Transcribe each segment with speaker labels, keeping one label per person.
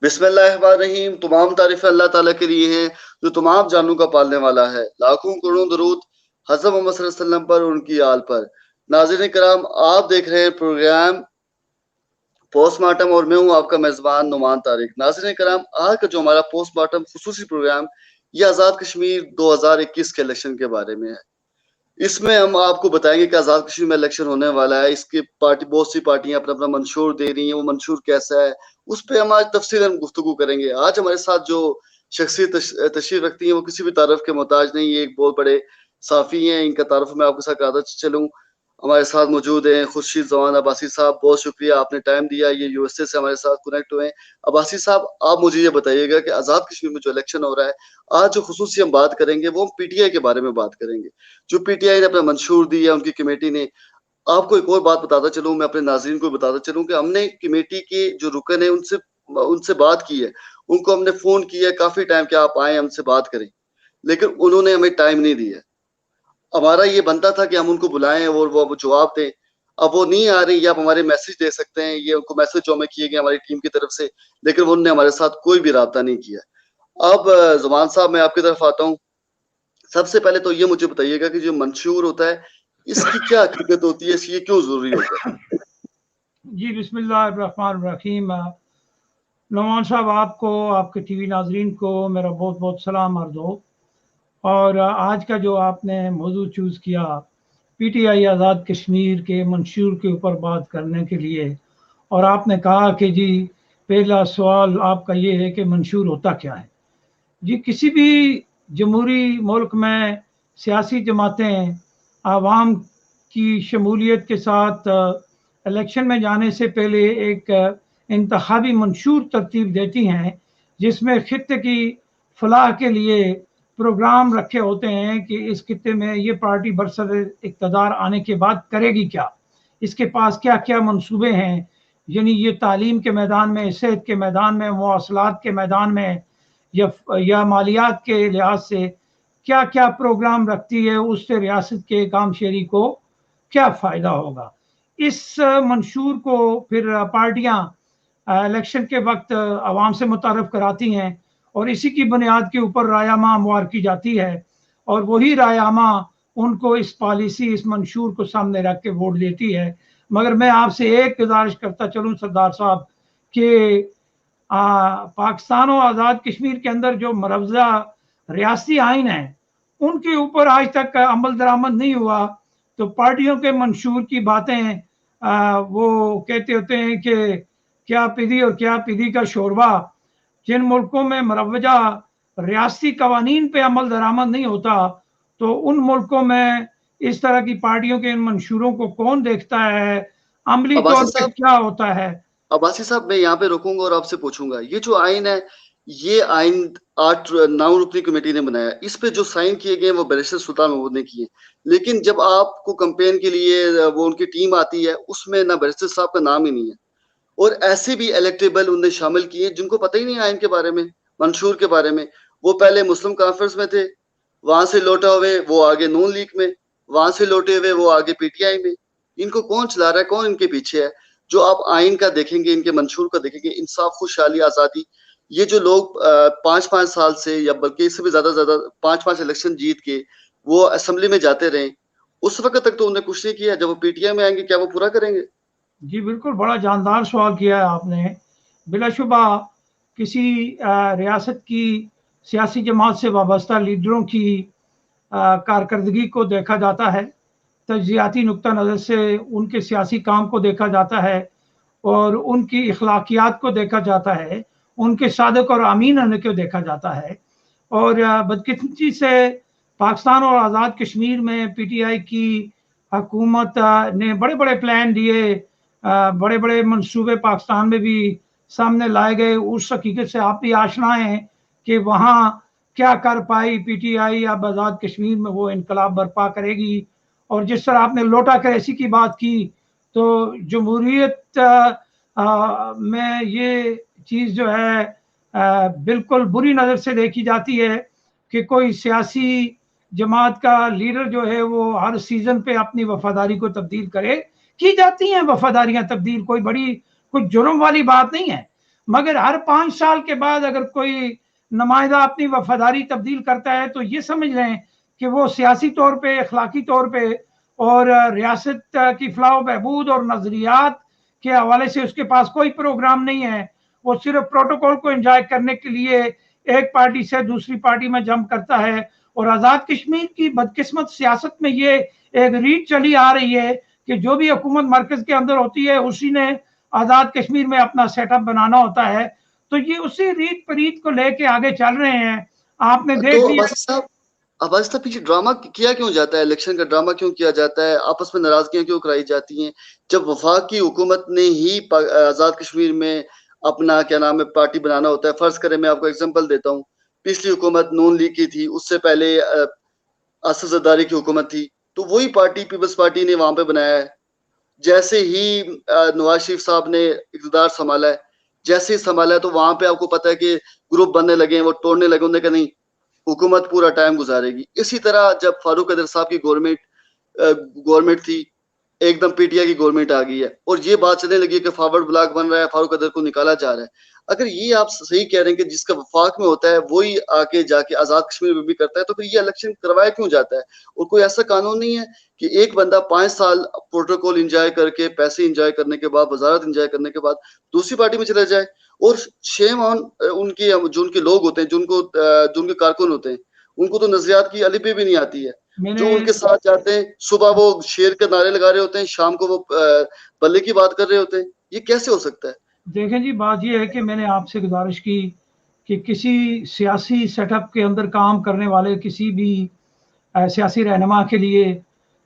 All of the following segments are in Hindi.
Speaker 1: बिस्मिल्लाहिर्रहमानिर्रहीम। तमाम तारीफ़ें अल्लाह ताला के लिए हैं जो तमाम जानों का पालने वाला है। लाखों करोड़ों दरूद हज़रत मोहम्मद सल्लल्लाहु अलैहि वसल्लम पर, उनकी आल पर। नाज़रीन किराम, आप देख रहे हैं प्रोग्राम पोस्टमार्टम और मैं हूं आपका मेज़बान नुमान तारिक। नाज़रीन किराम, आज का जो हमारा पोस्टमार्टम खुसूसी प्रोग्राम ये आज़ाद कश्मीर 2021 के इलेक्शन के बारे में है। इसमें हम आपको बताएंगे कि आज़ाद कश्मीर में इलेक्शन होने वाला है। इसके पार्टी बहुत सी पार्टियां अपना अपना मंशूर दे रही हैं। वो मंशूर कैसा है उस पर हम आज तफसीलन गुफ्तगू करेंगे। आज हमारे साथ जो शख्सियत तशरीफ रखती हैं वो किसी भी तारफ के मोहताज नहीं। ये एक बहुत बड़े साफ़ी हैं। इनका तारुफ मैं आपके साथ कराता चलूँ। हमारे साथ मौजूद हैं खुर्शीद जवान अब्बासी साहब। बहुत शुक्रिया, आपने टाइम दिया। ये यूएसए से हमारे साथ कनेक्ट हुए हैं। अब्बासी साहब, आप मुझे ये बताइएगा कि आज़ाद कश्मीर में जो इलेक्शन हो रहा है, आज जो खुसूसी हम बात करेंगे वो हम पीटीआई के बारे में बात करेंगे। जो पीटीआई ने अपना मंशूर दिया, उनकी कमेटी ने। आपको एक और बात बताता चलूं, मैं अपने नाज़रीन को बताता चलूं कि हमने कमेटी के जो रुकन है उनसे उनसे बात की है। उनको हमने फोन किया है काफी टाइम कि आप आए हमसे बात करें, लेकिन उन्होंने हमें टाइम नहीं दिया। हमारा ये बनता था कि हम उनको बुलाएं और वो जवाब दें। अब वो नहीं आ रही। आप हमारे मैसेज दे सकते हैं, ये उनको मैसेज जो हमें किए गए हमारी टीम की तरफ से, लेकिन उन्होंने हमारे साथ कोई भी राब्ता नहीं किया। अब जुमान साहब, मैं आपकी तरफ आता हूँ। सबसे पहले तो ये मुझे बताइएगा कि जो मंशूर होता है इसकी क्या हकीकत होती है, ये क्यों जरूरी होता है?
Speaker 2: जी, बिस्मिल्लाहिर्रहमानिर्रहीम। नुमान साहब, आपको, आपके टीवी नाजरीन को मेरा बहुत बहुत सलाम अर्ज़ हो। और आज का जो आपने मौजू चूज़ किया, पीटीआई आज़ाद कश्मीर के मंशूर के ऊपर बात करने के लिए, और आपने कहा कि जी पहला सवाल आपका ये है कि मंशूर होता क्या है। जी, किसी भी जमहूरी मुल्क में सियासी जमातें आवाम की शमूलियत के साथ इलेक्शन में जाने से पहले एक इंतखाबी मंशूर तरतीब देती हैं, जिसमें खित्ते की फलाह के लिए प्रोग्राम रखे होते हैं कि इस खित्ते में ये पार्टी बरसर इक़्तिदार आने के बाद करेगी क्या, इसके पास क्या क्या मंसूबे हैं। यानी ये तालीम के मैदान में, सेहत के मैदान में, मवासलात के मैदान में, या मालियात के लिहाज से क्या क्या प्रोग्राम रखती है, उससे रियासत के काम शेरी को क्या फ़ायदा होगा। इस मंशूर को फिर पार्टियां इलेक्शन के वक्त आवाम से मुतारफ़ कराती हैं और इसी की बुनियाद के ऊपर रायामा हमवार की जाती है, और वही रायामा उनको इस पॉलिसी, इस मंशूर को सामने रख के वोट देती है। मगर मैं आपसे एक गुजारिश करता चलूँ सरदार साहब कि पाकिस्तान और आज़ाद कश्मीर के अंदर जो मरवजा रियासी आइन है उनके ऊपर आज तक अमल दरामद नहीं हुआ। तो पार्टियों के मंशूर की बातें वो कहते होते हैं कि क्या पीधी और क्या पीधी का शोरबा। जिन मुल्कों में मरवजा रियासी कवानीन पे अमल दरामद नहीं होता, तो उन मुल्कों में इस तरह की पार्टियों के इन मंशूरों को कौन देखता है, अमली
Speaker 1: अब्बासी
Speaker 2: तौर पे
Speaker 1: साहब,
Speaker 2: क्या होता है।
Speaker 1: मैं यहाँ पे रुकूंगा और आपसे पूछूंगा, ये जो आइन है, ये आइन 8-9 रुकनी कमेटी ने बनाया। इस पे जो साइन किए गए वो बैरिस्टर सुल्तान महमूद ने किए। लेकिन जब आपको कंपेन के लिए वो उनकी टीम आती है, उसमें ना बैरिस्टर साहब का नाम ही नहीं है। और ऐसे भी इलेक्टेबल उन्हें शामिल किए जिनको पता ही नहीं आइन के बारे में, मंशूर के बारे में। वो पहले मुस्लिम कॉन्फ्रेंस में थे, वहां से लौटे हुए वो आगे नून लीग में, वहां से लौटे हुए वो आगे पीटीआई में। इनको कौन चला रहा है, कौन इनके पीछे है? जो आप आइन का देखेंगे, इनके मंशूर का देखेंगे, इंसाफ, खुशहाली, आजादी, ये जो लोग 5-5 साल से या बल्कि इससे भी ज्यादा 5-5 इलेक्शन जीत के वो असेंबली में जाते रहे, उस वक्त तक तो उन्हें कुछ नहीं किया। जब वो पीटीआई में आएंगे क्या वो पूरा करेंगे?
Speaker 2: जी, बिल्कुल, बड़ा जानदार सवाल किया है आपने। बिलाशुबा किसी रियासत की सियासी जमात से वाबस्ता लीडरों की कारकर्दगी को देखा जाता है, तज्ज़ियाती नुक्ता नज़र से उनके सियासी काम को देखा जाता है और उनकी अखलाकियात को देखा जाता है, उनके सादक और अमीन होने को देखा जाता है। और बदकिस्मती से पाकिस्तान और आज़ाद कश्मीर में पीटीआई की हुकूमत ने बड़े बड़े प्लान दिए, बड़े बड़े मंसूबे पाकिस्तान में भी सामने लाए गए। उस हकीकत से आप भी आशना हैं कि वहाँ क्या कर पाई पीटीआई। अब आज़ाद कश्मीर में वो इनकलाब बर्पा करेगी। और जिस तरह आपने लोटा क्रेसी की बात की, तो जमहूरियत में ये चीज़ जो है बिल्कुल बुरी नज़र से देखी जाती है कि कोई सियासी जमात का लीडर जो है वो हर सीज़न पे अपनी वफादारी को तब्दील करे। की जाती हैं वफादारियां तब्दील, कोई बड़ी कुछ जुर्म वाली बात नहीं है। मगर हर 5 साल के बाद अगर कोई नुमाइंदा अपनी वफादारी तब्दील करता है तो ये समझ लें कि वो सियासी तौर पे, अखलाकी तौर पे और रियासत की फलाह बहबूद और नजरियात के हवाले से उसके पास कोई प्रोग्राम नहीं है। वो सिर्फ प्रोटोकॉल को एंजॉय करने के लिए एक पार्टी से दूसरी पार्टी में जंप करता है। और आज़ाद कश्मीर की बदकिस्मत सियासत में ये एक रीत चली आ रही है कि जो भी हुकूमत मरकज के अंदर होती है उसी ने आज़ाद कश्मीर में अपना सेटअप बनाना होता है। तो ये उसी रीत परीत को लेके आगे चल रहे हैं। आपने देख
Speaker 1: तो
Speaker 2: लिया
Speaker 1: अब्बासी साहब पीछे ड्रामा किया क्यों जाता है, इलेक्शन का ड्रामा क्यों किया जाता है, आपस में नाराजगियां क्यों कराई जाती हैं, जब वफाक की हुकूमत ने ही आजाद कश्मीर में अपना क्या नाम है पार्टी बनाना होता है। फर्ज करें, मैं आपको एग्जांपल देता हूँ, पिछली हुकूमत नून लीग की थी, उससे पहले असद जरदारी की हुकूमत थी, तो वही पार्टी पीपल्स पार्टी ने वहां पे बनाया है। जैसे ही नवाज शरीफ साहब ने इक़्तिदार संभाला है, जैसे ही संभाला है, तो वहां पे आपको पता है कि ग्रुप बनने लगे हैं, वो तोड़ने लगे, उन्होंने कहा नहीं हुकूमत पूरा टाइम गुजारेगी। इसी तरह जब फारूक अदर साहब की गवर्नमेंट थी, एकदम पीटीआई की गवर्नमेंट आ गई है और ये बात चलने लगी है कि फॉरवर्ड ब्लॉक बन रहा है, फारूक अदर को निकाला जा रहा है। अगर ये आप सही कह रहे हैं कि जिसका वफाक में होता है वही आके जाके आजाद कश्मीर में भी करता है, तो फिर ये इलेक्शन करवाया क्यों जाता है? और कोई ऐसा कानून नहीं है कि एक बंदा 5 साल प्रोटोकॉल इंजॉय करके, पैसे इंजॉय करने के बाद, वजारत इंजॉय करने के बाद दूसरी पार्टी में चला जाए। और शेम ऑन उनके जो उनके लोग होते हैं, जो उनके कारकुन होते हैं, उनको तो नजरियात की अलिफ भी नहीं आती है। जो उनके साथ जाते हैं, सुबह वो शेर के नारे लगा रहे होते हैं, शाम को वो बल्ले की बात कर रहे होते हैं। ये कैसे हो सकता है?
Speaker 2: देखें जी, बात यह है कि मैंने आपसे गुजारिश की कि किसी सियासी सेटअप के अंदर काम करने वाले किसी भी सियासी रहनुमा के लिए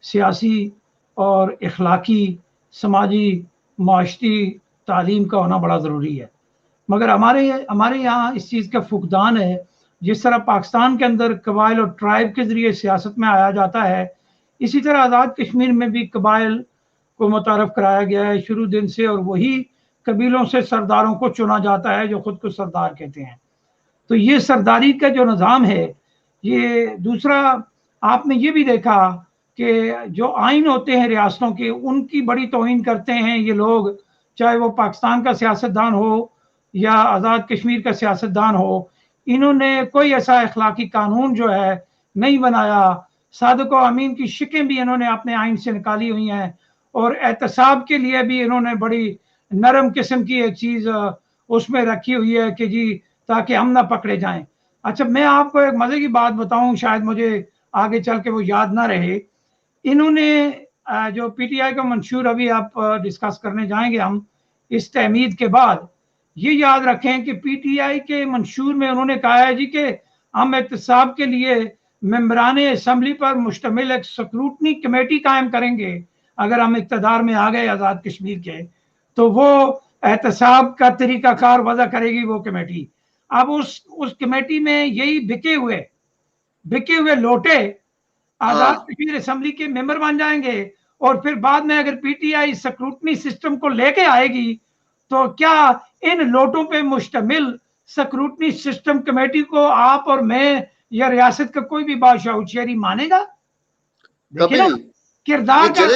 Speaker 2: सियासी और अखलाकी, समाजी, माशती तालीम का होना बड़ा ज़रूरी है। मगर हमारे हमारे यहाँ इस चीज़ का फुकदान है। जिस तरह पाकिस्तान के अंदर कबाइल और ट्राइब के ज़रिए सियासत में आया जाता है, इसी तरह आज़ाद कश्मीर में भी कबाइल को मुतारफ़ कराया गया है शुरू दिन से, और वही कबीलों से सरदारों को चुना जाता है जो खुद को सरदार कहते हैं। तो ये सरदारी का जो निज़ाम है, ये दूसरा आपने ये भी देखा कि जो आइन होते हैं रियासतों के, उनकी बड़ी तौहीन करते हैं ये लोग, चाहे वो पाकिस्तान का सियासतदान हो या आज़ाद कश्मीर का सियासतदान हो। इन्होंने कोई ऐसा अखलाकी कानून जो है नहीं बनाया। सादिक व अमीन की शिकें भी इन्होंने अपने आइन से निकाली हुई हैं, और एहतसाब के लिए भी इन्होंने बड़ी नरम किस्म की एक चीज़ उसमें रखी हुई है कि जी ताकि हम ना पकड़े जाएं। अच्छा, मैं आपको एक मजे की बात बताऊं, शायद मुझे आगे चल के वो याद ना रहे। इन्होंने जो पीटीआई का मंशूर अभी आप डिस्कस करने जाएंगे हम इस तहमीद के बाद, ये याद रखें कि पीटीआई के मंशूर में उन्होंने कहा है जी कि हम एहतसाब के लिए मेंबरान असम्बली पर मुश्तमिल एक स्क्रूटनी कमेटी कायम करेंगे। अगर हम इक़्तिदार में आ गए आज़ाद कश्मीर के, तो वो एहतसाब का तरीकाकार वज़ा करेगी वो कमेटी। अब उस कमेटी में यही बिके हुए लोटे आज़ाद
Speaker 1: हाँ,
Speaker 2: कश्मीर असम्बली के मेंबर बन जाएंगे। और फिर बाद में अगर पीटीआई स्क्रूटनी सिस्टम को लेके आएगी, तो क्या इन लोटों पे मुश्तमिल स्क्रूटनी सिस्टम कमेटी को आप और मैं या रियासत का कोई भी बादशाह हुशियारी मानेगा? देखिए
Speaker 1: कभी
Speaker 2: ना,
Speaker 1: नहीं। ये
Speaker 2: किरदार का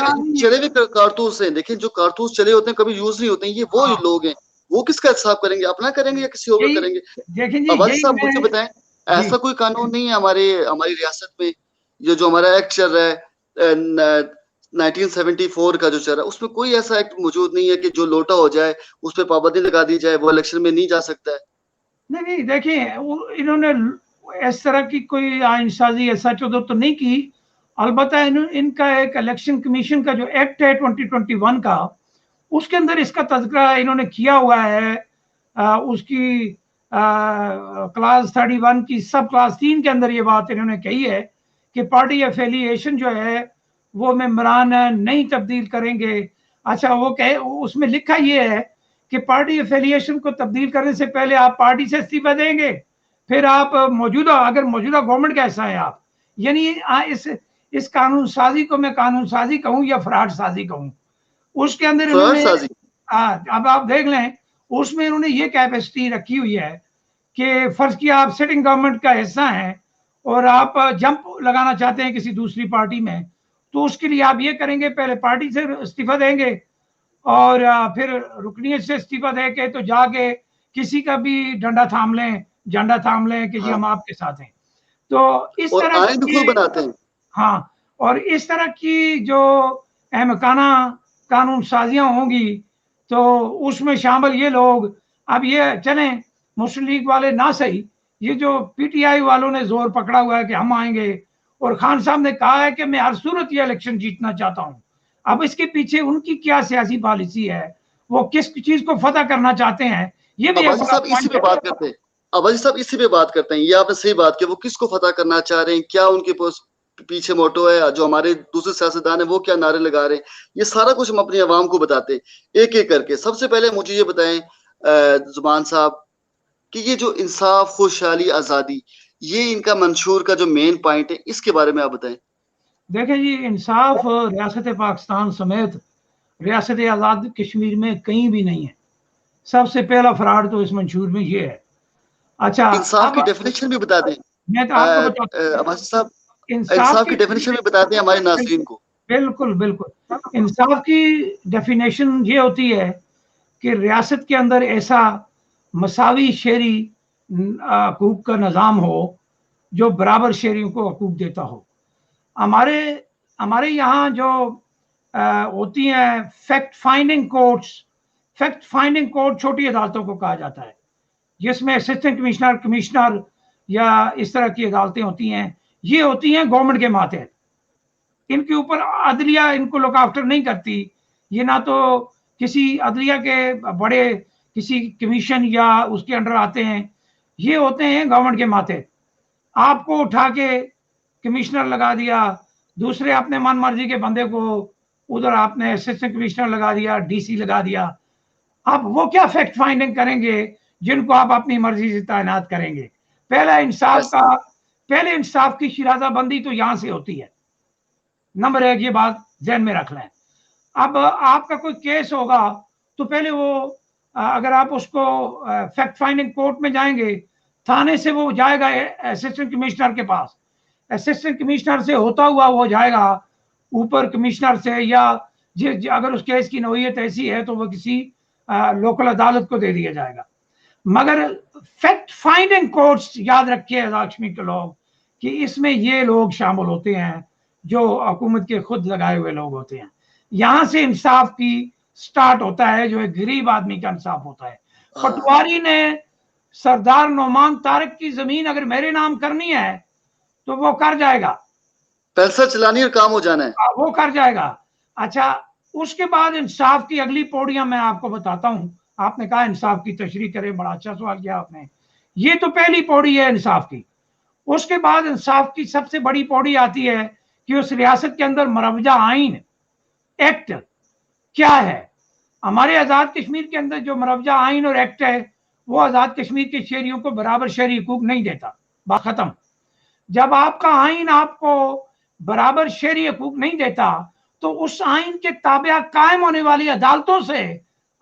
Speaker 1: चले हुए कारतूस हैं। देखिए, जो कारतूस चले होते हैं कभी यूज नहीं होते हैं। ये वो
Speaker 2: हाँ,
Speaker 1: लोग हैं, वो किसका हिसाब करेंगे? अपना करेंगे या किसी और का
Speaker 2: यही
Speaker 1: करेंगे?
Speaker 2: देखें जी,
Speaker 1: अब्बासी
Speaker 2: यही
Speaker 1: साहब
Speaker 2: मैं
Speaker 1: मुझे बताएं,
Speaker 2: जी
Speaker 1: ऐसा कोई कानून नहीं है हमारी रियासत में? ये जो हमारा एक्ट चल रहा है 1974 का जो चल रहा है, उसमें कोई ऐसा एक्ट मौजूद नहीं है कि जो लोटा हो जाए उस पर पाबंदी लगा दी जाए, वो इलेक्शन में नहीं जा सकता है।
Speaker 2: नहीं नहीं, देखिए इन्होंने इस तरह की कोई आइन साजी ऐसा चौदह तो नहीं की। अलबत्ता इनका एक इलेक्शन कमीशन का जो एक्ट है 2021 का, उसके अंदर इसका तज़किरा इन्होंने किया हुआ है। उसकी क्लास 31 की सब क्लास 3 के अंदर ये बात इन्होंने कही है कि पार्टी एफिलिएशन जो है वो मेंबरान नहीं तब्दील करेंगे। अच्छा, वो कहे उसमें लिखा ये है कि पार्टी एफिलिएशन को तब्दील करने से पहले आप पार्टी से इस्तीफा देंगे, फिर आप अगर मौजूदा गवर्नमेंट का हिस्सा है आप, यानी इस कानून साजी को मैं कानून साजी कहूँ या फ्रॉड साजी कहूँ, उसके अंदर
Speaker 1: फ्रॉड
Speaker 2: इन्होंने
Speaker 1: साजी।
Speaker 2: अब आप देख लें, उसमें इन्होंने ये कैपेसिटी रखी हुई है कि फर्ज किया आप सिटिंग गवर्नमेंट का हिस्सा हैं और आप जंप लगाना चाहते हैं किसी दूसरी पार्टी में, तो उसके लिए आप ये करेंगे, पहले पार्टी से इस्तीफा देंगे और फिर रुकनीत से इस्तीफा दे के तो जाके किसी का भी डंडा थाम लें, झंडा थाम लें कि जी
Speaker 1: हाँ।
Speaker 2: हम आपके साथ हैं। तो इस
Speaker 1: और
Speaker 2: तरह
Speaker 1: आइन भी खुद
Speaker 2: की,
Speaker 1: बनाते हैं।
Speaker 2: हाँ, और इस तरह की जो अहमकाना कानून साजियां होंगी तो उसमें शामिल ये लोग, अब ये चलें मुस्लिम लीग वाले ना सही, ये जो पीटीआई वालों ने जोर पकड़ा हुआ है कि हम आएंगे, और खान साहब ने कहा है कि मैं हर सूरत ये इलेक्शन जीतना चाहता हूं। अब इसके पीछे उनकी क्या सियासी पॉलिसी है, वो किस चीज को फतह करना चाहते हैं, ये भी एक
Speaker 1: अब्बासी
Speaker 2: बड़ा
Speaker 1: साहब इसी
Speaker 2: पॉइंट
Speaker 1: पे
Speaker 2: है।
Speaker 1: बात करते हैं। अब्बासी साहब इसी पे बात करते हैं। ये आपने सही बात की, वो किसको फतह करना चाह रहे हैं, क्या उनके पीछे मोटो है, जो हमारे दूसरे सियासतदान है वो क्या नारे लगा रहे हैं, ये सारा कुछ हम अपनी आवाम को बताते हैं एक एक करके। सबसे पहले मुझे ये बताएं जुमान साहब कि ये जो इंसाफ, खुशहाली, आजादी, ये इनका मंशूर का जो मेन पॉइंट है, इसके बारे में आप बताएं।
Speaker 2: देखें जी, इंसाफ रियासत पाकिस्तान समेत रियासत आज़ाद कश्मीर में कहीं भी नहीं है। सबसे पहला फ्रॉड तो इस मंशूर में ये है। अच्छा,
Speaker 1: इंसाफ की
Speaker 2: अब
Speaker 1: डेफिनेशन भी बता दें
Speaker 2: मैं तो आपको बताता हूँ
Speaker 1: अब्बासी साहब,
Speaker 2: इंसाफ
Speaker 1: इंसाफ
Speaker 2: की
Speaker 1: की डेफिनेशन भी बता दें हमारे नाज़रीन को।
Speaker 2: बिल्कुल बिल्कुल, इंसाफ की डेफिनेशन ये होती है कि रियासत के अंदर ऐसा मसावी शहरी हकूक का निज़ाम हो जो बराबर शहरियों को हकूक देता हो। हमारे हमारे यहाँ जो होती हैं fact finding courts, fact finding court छोटी अदालतों को कहा जाता है, जिसमें असिस्टेंट कमिश्नर, कमिश्नर या इस तरह की अदालतें होती हैं। ये होती हैं गवर्नमेंट के मातहत, इनके ऊपर अदलिया इनको लुक आफ्टर नहीं करती। ये ना तो किसी अदलिया के बड़े किसी कमीशन या उसके अंडर आते हैं, ये होते हैं गवर्नमेंट के मातहत। आपको उठा के कमिश्नर लगा दिया, दूसरे अपने मन मर्जी के बंदे को उधर आपने असिस्टेंट कमिश्नर लगा दिया, डीसी लगा दिया। आप वो क्या फैक्ट फाइंडिंग करेंगे जिनको आप अपनी मर्जी से तैनात करेंगे? पहले इंसाफ की शिराजाबंदी तो यहां से होती है। नंबर एक, ये बात ध्यान में रख लें। अब आपका कोई केस होगा तो पहले वो अगर आप उसको फैक्ट फाइंडिंग कोर्ट में जाएंगे, थाने से वो जाएगा असिस्टेंट कमिश्नर के पास, असिस्टेंट कमिश्नर से होता हुआ वो जाएगा ऊपर कमिश्नर से, या अगर उस केस की नौयत ऐसी है तो वो किसी लोकल अदालत को दे दिया जाएगा। मगर फैक्ट फाइंडिंग कोर्ट्स, याद रखिए कश्मीर के लोग, कि इसमें ये लोग शामिल होते हैं जो हुकूमत के खुद लगाए हुए लोग होते हैं। यहां से इंसाफ की स्टार्ट होता है, जो एक गरीब आदमी का इंसाफ होता है। पटवारी ने सरदार नोमान तारिक की जमीन अगर मेरे नाम करनी है तो वो कर जाएगा,
Speaker 1: पैसा चलानी और काम हो जाना है,
Speaker 2: वो कर जाएगा। अच्छा, उसके बाद इंसाफ की अगली पौड़ियां मैं आपको बताता हूं। आपने कहा इंसाफ की तशरीह करें, बड़ा अच्छा सवाल किया आपने। ये तो पहली पौड़ी है इंसाफ की। उसके बाद इंसाफ की सबसे बड़ी पौड़ी आती है कि उस रियासत के अंदर मरवजा आइन एक्ट क्या है। हमारे आजाद कश्मीर के अंदर जो मरवजा आइन और एक्ट है वो आजाद कश्मीर के शहरियों को बराबर शहरी हकूक नहीं देता। बात खत्म। जब आपका आइन आपको बराबर शहरी हकूक नहीं देता तो उस आइन के ताबे कायम होने वाली अदालतों से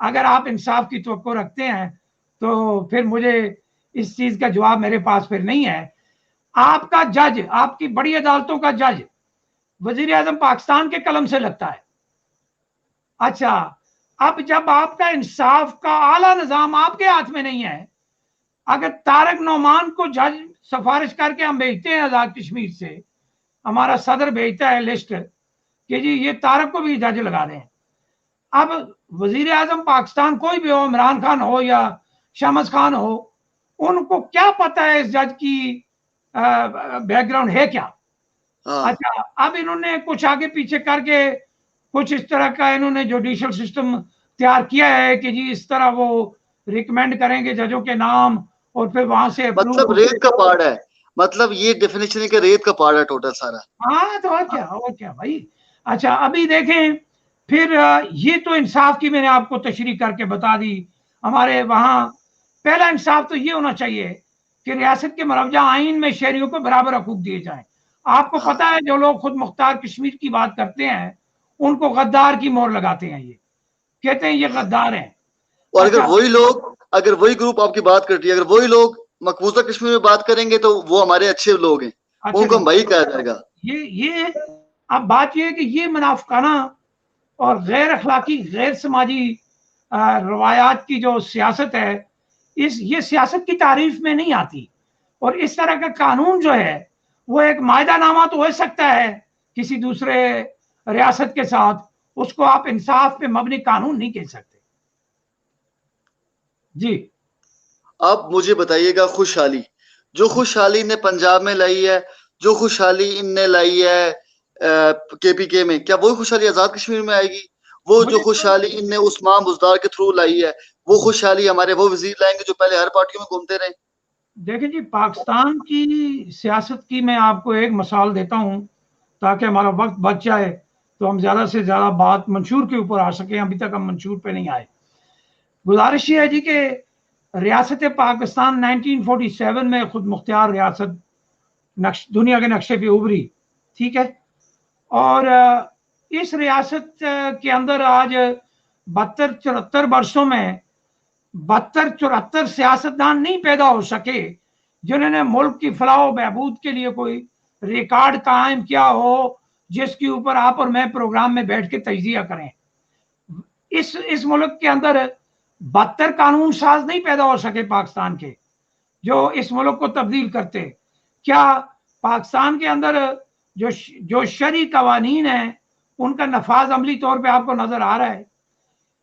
Speaker 2: अगर आप इंसाफ की तवक्को रखते हैं तो फिर मुझे इस चीज का जवाब मेरे पास फिर नहीं है। आपका जज, आपकी बड़ी अदालतों का जज वजीर आजम पाकिस्तान के कलम से लगता है। अच्छा, अब जब आपका इंसाफ का आला निजाम आपके हाथ में नहीं है, अगर तारक नौमान को जज सिफारिश करके हम भेजते हैं आजाद कश्मीर से, हमारा सदर भेजता है लिस्ट कि जी ये तारक को भी जज लगा दें। अब वजीर आजम पाकिस्तान कोई भी हो, इमरान खान हो या शमस खान हो, उनको क्या पता है इस जज की बैकग्राउंड है क्या? अच्छा, अब इन्होंने कुछ आगे पीछे करके कुछ इस तरह का इन्होंने जुडिशियल सिस्टम तैयार किया है कि जी इस तरह वो रिकमेंड करेंगे जजों के नाम और फिर वहां से
Speaker 1: मतलब रेत का पहाड़ है, मतलब ये डेफिनेशन है कि रेत का पहाड़ है टोटल सारा।
Speaker 2: हाँ, तो और क्या भाई। अच्छा, अभी देखें फिर ये तो इंसाफ की मैंने आपको तशरीह करके बता दी। हमारे वहां पहला इंसाफ तो ये होना चाहिए कि रियासत के मरवजा आइन में शहरियों को बराबर हकूक दिए जाएं। आपको पता है जो लोग खुद मुख्तार कश्मीर की बात करते हैं उनको गद्दार की मोहर लगाते हैं, ये कहते हैं ये गद्दार हैं।
Speaker 1: और अगर वही लोग, अगर वही ग्रुप आपकी बात करती है, अगर वही लोग मकबूजा कश्मीर में बात करेंगे तो वो हमारे अच्छे लोग हैं, उनको हम भाई कहा जाएगा।
Speaker 2: ये अब बात ये है कि ये मुनाफिकाना और गैर अखलाकी, गैर समाजी रवायात की जो सियासत है, ये सियासत की तारीफ में नहीं आती। और इस तरह का कानून जो है वो एक मायदानामा तो हो सकता है किसी दूसरे रियासत के साथ, उसको आप इंसाफ पे मबनी कानून नहीं कह सकते। जी
Speaker 1: आप मुझे बताइएगा, खुशहाली जो खुशहाली ने पंजाब में लाई है, जो खुशहाली इनने लाई है केपीके में, क्या वो खुशहाली आजाद कश्मीर में आएगी? वो जो खुशहाली इनने उस्मान बुजदार के थ्रू लाई है, वो खुशहाली हमारे वो वजीर लाएंगे जो पहले हर पार्टियों में घूमते रहे?
Speaker 2: देखिए जी, पाकिस्तान की सियासत की मैं आपको एक मिसाल देता हूं ताकि हमारा वक्त बच जाए, तो हम ज्यादा से ज्यादा बात मंशूर के ऊपर आ सके। अभी तक हम मंशूर पे नहीं आए। गुजारिश ये है जी कि रियासत पाकिस्तान 1947 में खुद मुख्तियार रियासत दुनिया के नक्शे पे उभरी, ठीक है। और इस रियासत के अंदर आज 72-74 वर्षों में 72-74 सियासतदान नहीं पैदा हो सके जिन्होंने मुल्क की फलाह बहबूद के लिए कोई रिकॉर्ड कायम किया हो, जिसके ऊपर आप और मैं प्रोग्राम में बैठ के तजिया करें। इस मुल्क के अंदर 72 कानून साज नहीं पैदा हो सके पाकिस्तान के जो इस मुल्क को तब्दील करते। क्या पाकिस्तान के अंदर जो शरी कवानीन है उनका नफाज अमली तौर पे आपको नजर आ रहा है?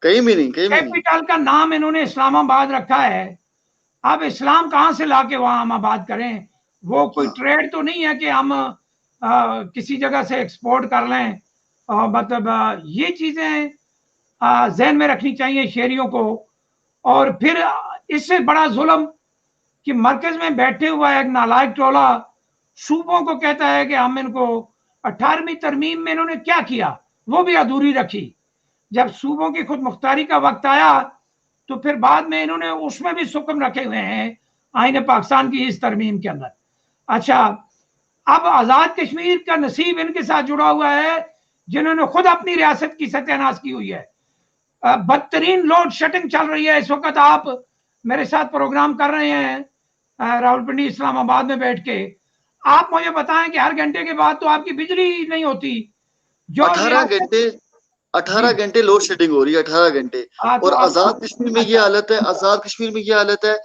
Speaker 1: कहीं भी नहीं, कहीं भी नहीं।
Speaker 2: कैपिटल का नाम इन्होंने इस्लामाबाद रखा है। अब इस्लाम कहां से लाके वहां हम आबाद करें? वो कोई ट्रेड तो नहीं है कि हम किसी जगह से एक्सपोर्ट कर लें। मतलब ये चीजें जहन में रखनी चाहिए शहरियों को। और फिर इससे बड़ा जुल्म कि मरकज में बैठे हुआ एक नालायक टोला सूबों को कहता है कि हम इनको 18वीं तरमीम में इन्होंने क्या किया वो भी अधूरी रखी। जब सूबों की खुद मुख्तारी का वक्त आया तो फिर बाद में इन्होंने उसमें भी सुकम रखे हुए हैं आईने पाकिस्तान की इस तरमीम के अंदर। अच्छा, अब आजाद कश्मीर का नसीब इनके साथ जुड़ा हुआ है जिन्होंने खुद अपनी रियासत की सत्यानाश की हुई है। बदतरीन लोड शेडिंग चल रही है इस वक्त। आप मेरे साथ प्रोग्राम कर रहे हैं रावलपिंडी इस्लामाबाद में बैठ के। आप मुझे बताएं कि हर घंटे के बाद तो आपकी बिजली नहीं होती। जो
Speaker 1: 18 घंटे लोड शेडिंग हो रही है, 18 घंटे।
Speaker 2: तो
Speaker 1: और आजाद कश्मीर में ये हालत है, आजाद कश्मीर में ये हालत है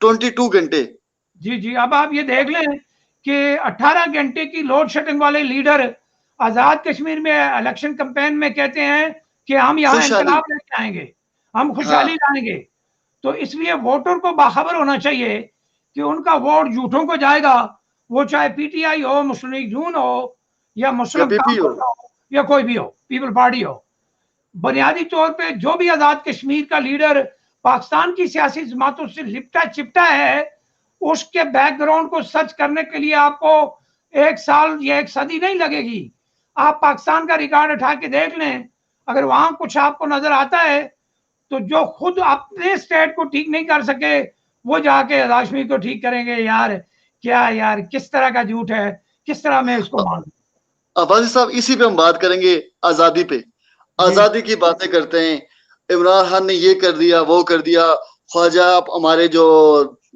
Speaker 1: 22 घंटे।
Speaker 2: जी जी, अब आप ये देख लें कि 18 घंटे की लोड शेडिंग वाले लीडर आजाद कश्मीर में इलेक्शन कैंपेन में कहते हैं कि हम यहाँ इंकलाब लेके आएंगे, हम खुशहाली लाएंगे। तो इसलिए वोटर को बाखबर होना चाहिए कि उनका वोट झूठों को जाएगा, वो चाहे पीटीआई हो, मुस्लिम लीग नून हो या मुस्लिम कांग्रेस हो या कोई भी हो, पीपल पार्टी हो। बुनियादी तौर पे जो भी आजाद कश्मीर का लीडर पाकिस्तान की सियासी जमातों से लिपटा चिपटा है, उसके बैकग्राउंड को सर्च करने के लिए आपको 1 साल या 1 सदी नहीं लगेगी। आप पाकिस्तान का रिकॉर्ड उठा के देख लें, अगर वहां कुछ आपको नजर आता है तो जो खुद अपने स्टेट को ठीक नहीं कर सके वो जाके आजाद कश्मीर को ठीक करेंगे। यार क्या यार, किस तरह का झूठ है, किस तरह मैं इसको मानूं?
Speaker 1: अब्बासी साहब, इसी पे हम बात करेंगे, आजादी पे। आजादी की बातें करते हैं, इमरान खान ने ये कर दिया, वो कर दिया, ख्वाजा हमारे जो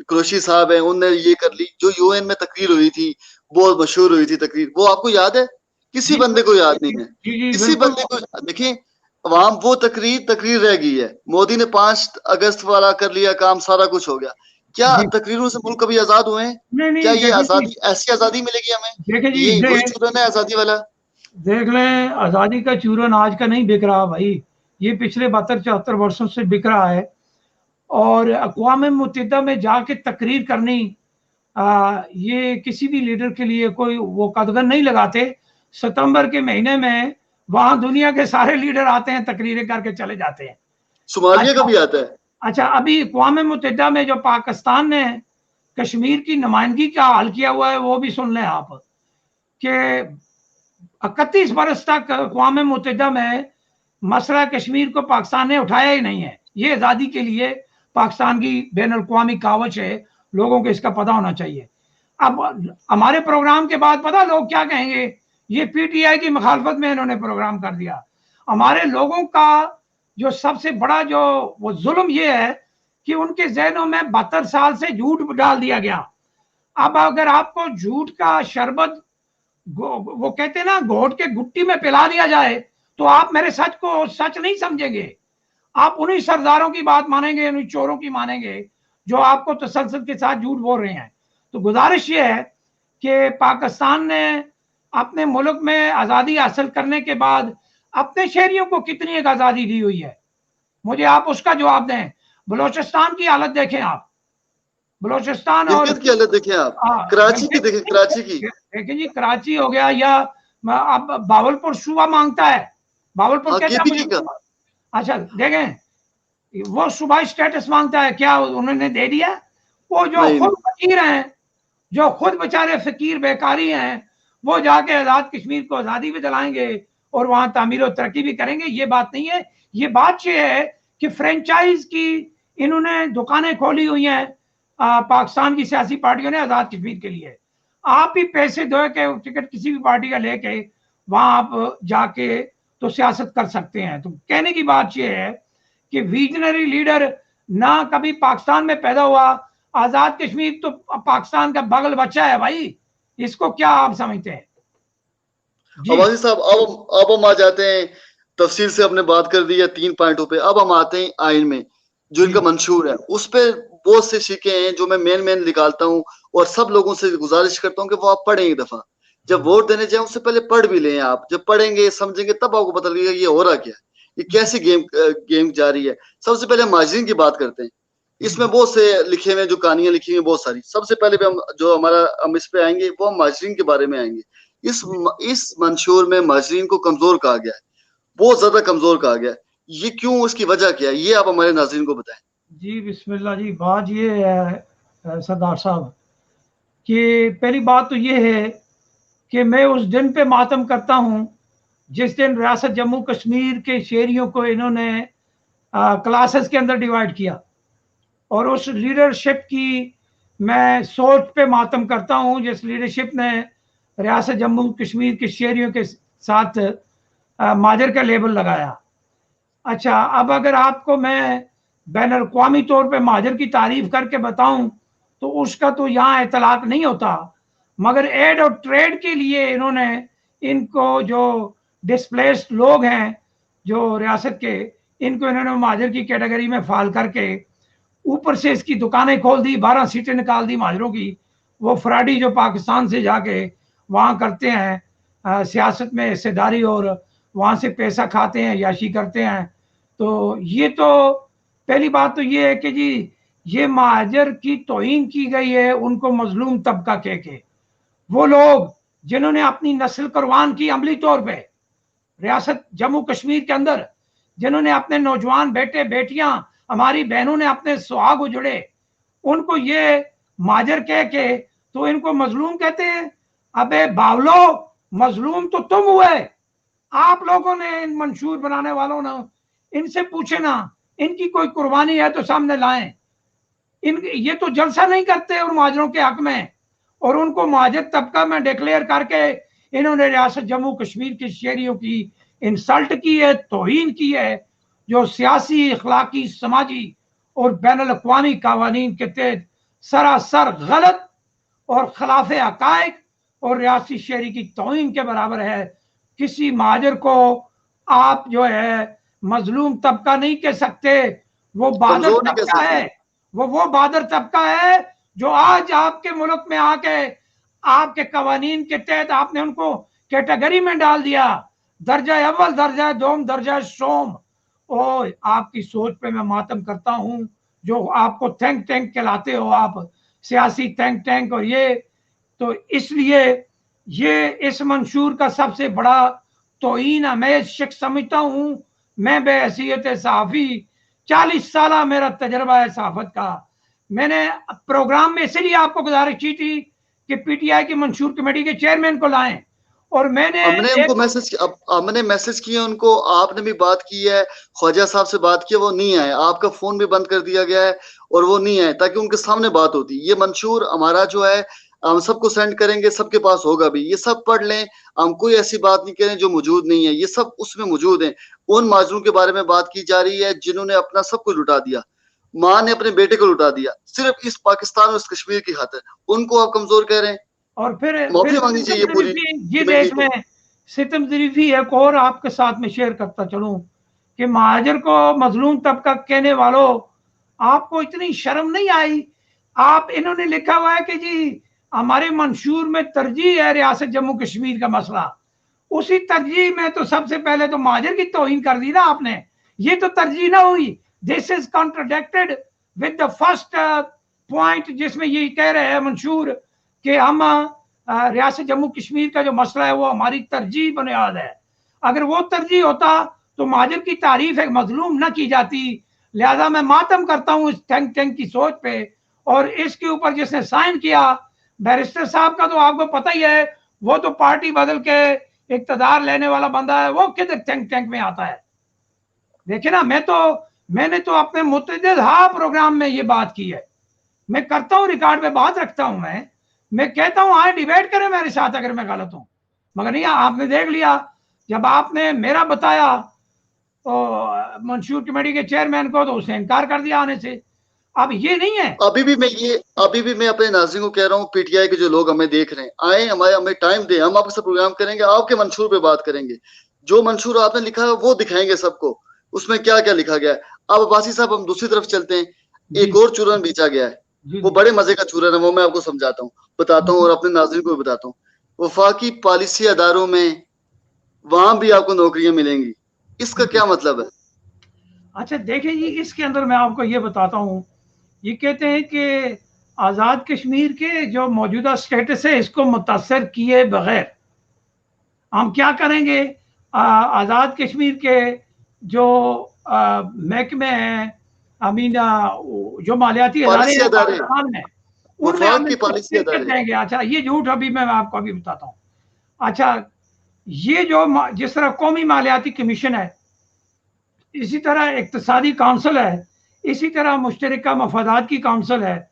Speaker 1: कुरैशी साहब हैं उनने ये कर ली, जो यूएन में तकरीर हुई थी, बहुत मशहूर हुई थी तकरीर, वो आपको याद है? किसी बंदे को याद नहीं है। किसी बंदे को, देखिए वहां वो तकरीर रह गई है। मोदी ने 5 अगस्त वाला कर लिया काम, सारा कुछ हो गया। क्या तकरीरों से मुल्क कभी आजाद हुए हैं? क्या ये आजादी, ऐसी आजादी मिलेगी हमें? ये वही चूरन है आजादी वाला।
Speaker 2: देख लें, आजादी का चूरन आज का नहीं बिक रहा भाई, ये पिछले 72-74 वर्षों से बिक रहा है। और अक़वाम मुत्तहिदा में जाके तकरीर करनी, ये किसी भी लीडर के लिए कोई वो कदगन नहीं लगाते। सितंबर के महीने में वहां दुनिया के सारे लीडर आते हैं, तकरीरें करके चले जाते हैं।
Speaker 1: सोमालिया का भी आता है।
Speaker 2: अच्छा, अभी अक़वाम मुत्तहिदा में जो पाकिस्तान ने कश्मीर की नुमाइंदगी का हाल किया हुआ है वो भी सुन लें आप कि 31 बरस तक अक़वाम मुत्तहिदा में मसला कश्मीर को पाकिस्तान ने उठाया ही नहीं है। ये आज़ादी के लिए पाकिस्तान की बैन अल-क़वामी कावच है, लोगों को इसका पता होना चाहिए। अब हमारे प्रोग्राम के बाद पता लोग क्या कहेंगे, ये पीटीआई की मुखालफत में इन्होंने प्रोग्राम कर दिया। हमारे लोगों का जो सबसे बड़ा जो वो जुल्म ये है कि उनके जहनों में 72 साल से झूठ डाल दिया गया। अब अगर आपको झूठ का शरबत वो कहते हैं ना घोट के गुट्टी में पिला दिया जाए तो आप मेरे सच को सच नहीं समझेंगे। आप उन्हीं सरदारों की बात मानेंगे, उन्हीं चोरों की मानेंगे जो आपको तसल्सल के साथ झूठ बोल रहे हैं। तो गुजारिश ये है कि पाकिस्तान ने अपने मुल्क में आज़ादी हासिल करने के बाद अपने शहरियों को कितनी एक आज़ादी दी हुई है, मुझे आप उसका जवाब दें। बलोचिस्तान की हालत देखें आप, बलोचिस्तान और
Speaker 1: गिलगित की हालत देखें आप, कराची की देखें, कराची की
Speaker 2: देखिए जी, कराची हो गया, या अब बावलपुर सूबा मांगता है, बावलपुर
Speaker 1: हाँ
Speaker 2: कहता है
Speaker 1: केपीके
Speaker 2: मुझे।
Speaker 1: का।
Speaker 2: अच्छा देखें, वो सूबाई स्टेटस मांगता है, क्या उन्होंने दे दिया? वो जो
Speaker 1: नहीं
Speaker 2: खुद
Speaker 1: नहीं,
Speaker 2: फकीर हैं, जो खुद बेचारे फकीर बेकारी हैं, वो जाके आजाद कश्मीर को आजादी भी दिलाएंगे और वहां तामीर और तरक्की भी करेंगे। ये बात नहीं है। ये बात ये है कि फ्रेंचाइज की इन्होंने दुकानें खोली हुई हैं पाकिस्तान की सियासी पार्टियों ने आजाद कश्मीर के लिए। आप ही पैसे दो के टिकट किसी भी पार्टी का लेके वहां आप जाके तो सियासत कर सकते हैं। तो कहने की बात यह है कि विजनरी लीडर ना कभी पाकिस्तान में पैदा हुआ, आजाद कश्मीर तो पाकिस्तान का बगल बच्चा है भाई, इसको क्या आप समझते हैं जी?
Speaker 1: अबासी साहब, अब हम आ जाते हैं, तफसील से हमने बात कर दी है 3 पॉइंटों पे। अब हम आते हैं आइन में, जो इनका मंशूर है उस पे बहुत से शिके हैं जो मैं मेन निकालता हूँ, और सब लोगों से गुजारिश करता हूँ कि वो आप पढ़ें एक दफा, जब वोट देने जाए उससे पहले पढ़ भी लें। आप जब पढ़ेंगे समझेंगे तब आपको पता लगेगा ये हो रहा क्या है, ये कैसी गेम जा रही है। सबसे पहले माजरीन की बात करते हैं। इसमें बहुत से लिखे हुए जो कहानियां लिखी हुई बहुत सारी। सबसे पहले भी हम जो हमारा हम इस पे आएंगे वो हम माजरीन के बारे में आएंगे। इस मंशूर में माजरीन को कमजोर कहा गया है, बहुत ज्यादा कमजोर कहा गया है। ये क्यों, उसकी वजह क्या है, ये आप हमारे नाज़रीन को बताएं।
Speaker 2: जी बिस्मिल्लाह जी। बात ये है सरदार साहब कि पहली बात तो ये है कि मैं उस दिन पे मातम करता हूँ जिस दिन रियासत जम्मू कश्मीर के शहरियों को इन्होंने क्लासेस के अंदर डिवाइड किया, और उस लीडरशिप की मैं सोच पे मातम करता हूँ जिस लीडरशिप ने रियासत जम्मू कश्मीर के शहरियों के साथ माजर का लेबल लगाया। अच्छा, अब अगर आपको मैं बैन अवी तौर पे माजर की तारीफ करके बताऊं तो उसका तो यहाँ इतलाक नहीं होता, मगर एड और ट्रेड के लिए इन्होंने इनको जो डिस्प्लेस्ड लोग हैं जो रियासत के, इनको इन्होंने माजर की कैटेगरी में फाल करके ऊपर से इसकी दुकानें खोल दी, 12 सीटें निकाल दी माजरों की। वो फ्राडी जो पाकिस्तान से जाके वहाँ करते हैं सियासत में हिस्सेदारी और वहाँ से पैसा खाते हैं, याशी करते हैं। तो ये तो पहली बात तो ये है कि जी ये महाजर की तौहीन की गई है उनको मजलूम तबका कह के। वो लोग जिन्होंने अपनी नस्ल कुर्बान की अमली तौर पे रियासत जम्मू कश्मीर के अंदर, जिन्होंने अपने नौजवान बेटे बेटियां, हमारी बहनों ने अपने सुहाग उजड़े, उनको ये माजर कह के तो इनको मजलूम कहते हैं। अबे बावलो, मजलूम तो तुम हुए, आप लोगों ने, इन मंशूर बनाने वालों ने, इनसे पूछे ना, इनकी कोई कुर्बानी है तो सामने लाएं। ये तो जलसा नहीं करते उन महाजरों के हक में, और उनको महाजर तबका में डिक्लेयर करके इन्होंने रियासत जम्मू कश्मीर के शहरियों की इंसल्ट की है, तौहीन की है, जो सियासी, अखलाकी, समाजी और बैन अवी कवानीन के तहत सरासर गलत और खिलाफ हकायक और रियासी शहरी की तौहीन के बराबर है। किसी महाजर को आप जो है मजलूम तबका नहीं कह सकते, वो बादर तबका है, वो बादर तबका है जो आज आपके मुल्क में आके आपके कवानीन के तहत आपने उनको कैटेगरी में डाल दिया, दर्जा अव्वल, दर्जा दोम, दर्जा सोम। ओ आपकी सोच पे मैं मातम करता हूं, जो आपको थिंक टैंक कहलाते हो आप, सियासी थिंक टैंक। और ये तो इसलिए ये इस मंशूर का सबसे बड़ा तौहीन मैं शख्स समझता हूं। मैं बेहैसियत सहाफ़ी, 40 साल मेरा तजर्बा है सहाफत का। मैंने प्रोग्राम में इसलिए आपको गुजारिश की थी कि पीटीआई की मंशूर कमेटी के चेयरमैन को लाएं, और मैंने
Speaker 1: हमने मैसेज किया उनको, आपने भी बात की है, ख्वाजा साहब से बात की, वो नहीं आए, आपका फोन भी बंद कर दिया गया है और वो नहीं आए, ताकि उनके सामने बात होती। ये मंशूर हमारा जो है हम सबको सेंड करेंगे, सबके पास होगा भी, ये सब पढ़ लें। हम कोई ऐसी बात नहीं करें जो मौजूद नहीं है, ये सब उसमें मौजूद है। उन माजरों के बारे में बात की जा रही है जिन्होंने अपना सब कुछ लुटा दिया, माँ ने अपने बेटे को लुटा दिया सिर्फ इस पाकिस्तान और इस कश्मीर की खातिर, उनको आप कमजोर कह रहे हैं।
Speaker 2: और फिर
Speaker 1: माफी मांगनी चाहिए पूरी
Speaker 2: ये देश में सितम जरीफी एक और आपके साथ में शेयर करता चलूं कि महाजर को मजलूम तबका कहने वालों, आपको इतनी शर्म नहीं आई? आप, इन्होंने लिखा हुआ है कि जी हमारे मंशूर में तरजीह है रियासत जम्मू कश्मीर का मसला। उसी तरजीह में तो सबसे पहले तो महाजर की तौहीन कर दी ना आपने। ये तो तरजीह ना हुई। This is contradicted with the first point, जिसमें ये कह रहे हैं मंशूर कि हम रियासत जम्मू कश्मीर का जो मसला है वो हमारी तरजीह बुनियाद है। अगर वो तरजीह होता तो महाजर की तारीफ एक मजलूम न की जाती। लिहाजा मैं मातम करता हूँ इस थिंक टैंक की सोच पे। और इसके ऊपर जिसने साइन किया बैरिस्टर साहब का तो आपको पता ही है, वो तो पार्टी बदल के इक्तदार लेने वाला बंदा है, वो किधर थिंक टैंक में आता है। देखिए ना, मैंने तो अपने मुतअद्दिद प्रोग्राम में ये बात की है। मैं करता हूँ, रिकॉर्ड पे बात रखता हूँ। मैं कहता हूँ आए डिबेट करें मेरे साथ अगर मैं गलत हूँ, मगर नहीं, आपने देख लिया जब आपने मेरा बताया तो मंशूर कमेटी के चेयरमैन को, तो उसने इनकार कर दिया आने से। अब ये नहीं है।
Speaker 1: अभी भी मैं अपने नाज़रीन को कह रहा हूँ, पीटीआई के जो लोग हमें देख रहे हैं, आए हमें टाइम दे, हम आपसे प्रोग्राम करेंगे, आपके मंशूर पे बात करेंगे। जो मंशूर आपने लिखा है वो दिखाएंगे सबको, उसमें क्या क्या लिखा गया है। अब अब्बासी साहब हम दूसरी तरफ चलते हैं। एक और चूरन बेचा गया है, वो बड़े मजे का चूरन है, वो मैं आपको समझाता हूँ, बताता हूँ और अपने नाज़रीन को भी बताता हूँ। वफाकी पॉलिसी अदारों में वहां भी आपको नौकरियां मिलेंगी, इसका क्या मतलब है?
Speaker 2: अच्छा देखिए जी, इसके अंदर मैं आपको ये बताता हूँ। ये कहते हैं कि आज़ाद कश्मीर के जो मौजूदा स्टेटस है इसको मुतासर किए बगैर हम क्या करेंगे। आज़ाद कश्मीर के जो महकमे हैं, अमीन जो मालियाती अदारे हैं पाकिस्तान में, उनमें हम देंगे। अच्छा ये झूठ, अभी मैं आपको अभी बताता हूँ। अच्छा ये जो जिस तरह कौमी मालियाती कमीशन है, इसी तरह इक्तिसादी काउंसिल है, इसी तरह मुश्तरका मफादात की काउंसिल है,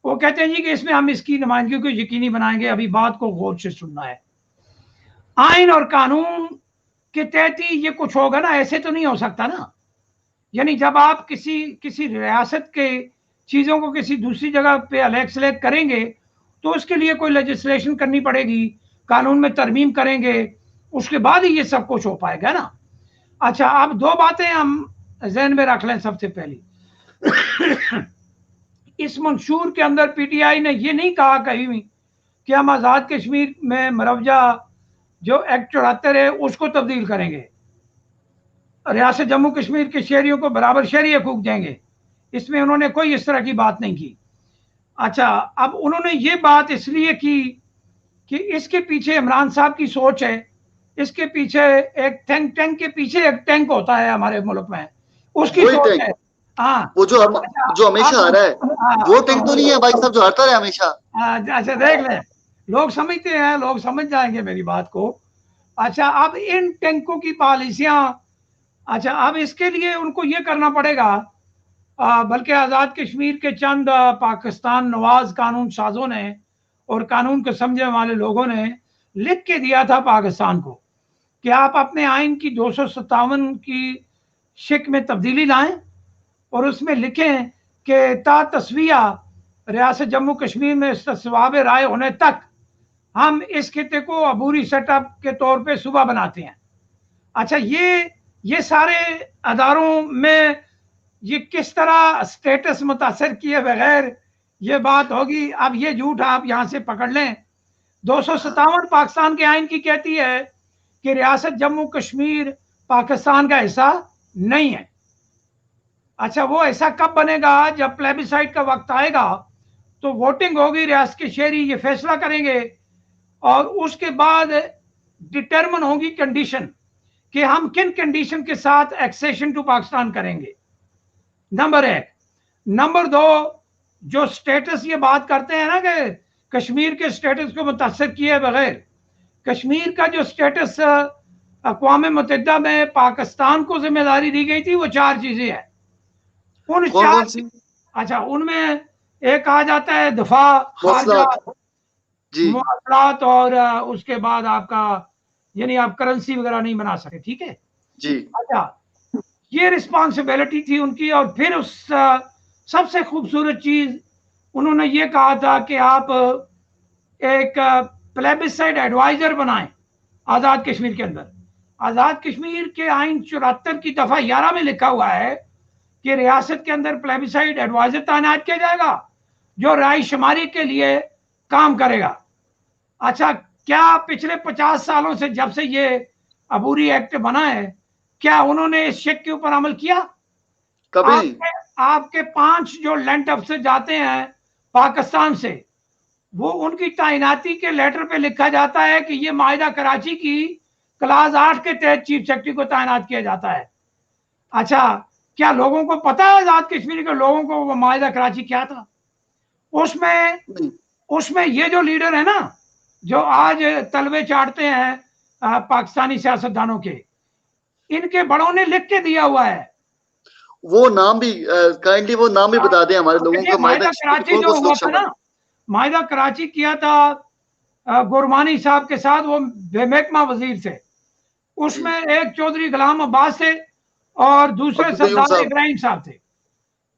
Speaker 2: वो कहते हैं जी कि इसमें हम इसकी नुमाइंदगी को यकीनी बनाएंगे। अभी बात को गौर से सुनना है। आइन और कानून के तहत ही ये कुछ होगा ना, ऐसे तो नहीं हो सकता ना। यानी जब आप किसी रियासत के चीज़ों को किसी दूसरी जगह पे अलग सेलेक्ट करेंगे तो उसके लिए कोई लेजिस्लेशन करनी पड़ेगी, कानून में तरमीम करेंगे, उसके बाद ही ये सब कुछ हो पाएगा ना। अच्छा अब दो बातें हम जहन में रख लें। सबसे पहली, इस मंशूर के अंदर पीटीआई ने ये नहीं कहा कहीं भी कि हम आज़ाद कश्मीर में मरवजा जो एक्ट 74 है उसको तब्दील करेंगे, रियासत जम्मू कश्मीर के शहरियों को बराबर शहरी हकूक देंगे। इसमें उन्होंने कोई इस तरह की बात नहीं की। अच्छा अब उन्होंने ये बात इसलिए की कि इसके पीछे इमरान साहब की सोच है। इसके पीछे एक टैंक के पीछे एक टैंक होता है हमारे मुल्क में, उसकी सोच है। हाँ
Speaker 1: वो जो हमेशा आ रहा है वो टैंक तो नहीं है भाई साहब जो हरता है हमेशा।
Speaker 2: अच्छा देख लें, लोग समझते हैं, लोग समझ जाएंगे मेरी बात को। अच्छा अब इन टैंकों की पॉलिसियां, अच्छा अब इसके लिए उनको ये करना पड़ेगा, बल्कि आज़ाद कश्मीर के चंद पाकिस्तान नवाज कानून साजों ने और कानून को समझने वाले लोगों ने लिख के दिया था पाकिस्तान को कि आप अपने आइन की 257 की शिक में तब्दीली लाएं और उसमें लिखें कि ता तस्विया रियासत जम्मू कश्मीर में इस्तिस्वाब राय होने तक हम इस खिते को अबूरी सेटअप के तौर पे सूबा बनाते हैं। अच्छा ये सारे अदारों में ये किस तरह स्टेटस मुतासर किए बगैर ये बात होगी। अब ये झूठ आप यहां से पकड़ लें। 257 पाकिस्तान के आइन की कहती है कि रियासत जम्मू कश्मीर पाकिस्तान का हिस्सा नहीं है। अच्छा वो ऐसा कब बनेगा, जब प्लेबिसाइड का वक्त आएगा तो वोटिंग होगी, रियासत के शहरी ये फैसला करेंगे और उसके बाद डिटरमिन होगी कंडीशन कि हम किन कंडीशन के साथ एक्सेशन टू पाकिस्तान करेंगे, नंबर 1। नंबर 2, जो स्टेटस ये बात करते हैं ना कि कश्मीर के स्टेटस को मुतासर किए बगैर, कश्मीर का जो स्टेटस अक़वाम मुत्तहिदा में पाकिस्तान को जिम्मेदारी दी गई थी वो 4 चीजें हैं। उन 4, अच्छा उनमें एक आ जाता है दफा, मुआवजात और उसके बाद आपका यानी आप करेंसी वगैरह नहीं बना सके, ठीक है
Speaker 1: जी।
Speaker 2: अच्छा ये रिस्पॉन्सिबिलिटी थी उनकी। और फिर उस सबसे खूबसूरत चीज उन्होंने ये कहा था कि आप एक प्लेबिसाइड एडवाइजर बनाएं आज़ाद कश्मीर के अंदर। आज़ाद कश्मीर के आइन 74 की दफा 11 में लिखा हुआ है कि रियासत के अंदर प्लेबिसाइड एडवाइजर तैनात किया जाएगा जो राय शुमारी के लिए काम करेगा। अच्छा, क्या पिछले 50 सालों से जब से ये अबूरी एक्ट बना है, क्या उन्होंने इस शेक के ऊपर अमल किया?
Speaker 1: कभी
Speaker 2: आपके 5 जो लैंड अफसर जाते हैं पाकिस्तान से, वो उनकी तैनाती के लेटर पे लिखा जाता है कि ये माहिदा कराची की क्लास 8 के तहत चीफ सेक्रेटरी को तैनात किया जाता है। अच्छा, क्या लोगों को पता है आजाद कश्मीर के लोगों को वो माहिदा कराची क्या था? उसमें ये जो लीडर है ना, जो आज तलवे चाटते हैं पाकिस्तानी सियासतदानों के, इनके बड़ों ने लिख के दिया हुआ है।
Speaker 1: वो नाम भी काइंडली वो नाम भी बता दें हमारे लोगों को।
Speaker 2: माहिदा कराची जो हुआ था ना, माहिदा कराची किया था गुरमानी साहब के साथ, वो बेमहकमा वजीर थे। उसमें एक चौधरी गुलाम अब्बास थे और दूसरे सरदार इब्राहिम साहब थे।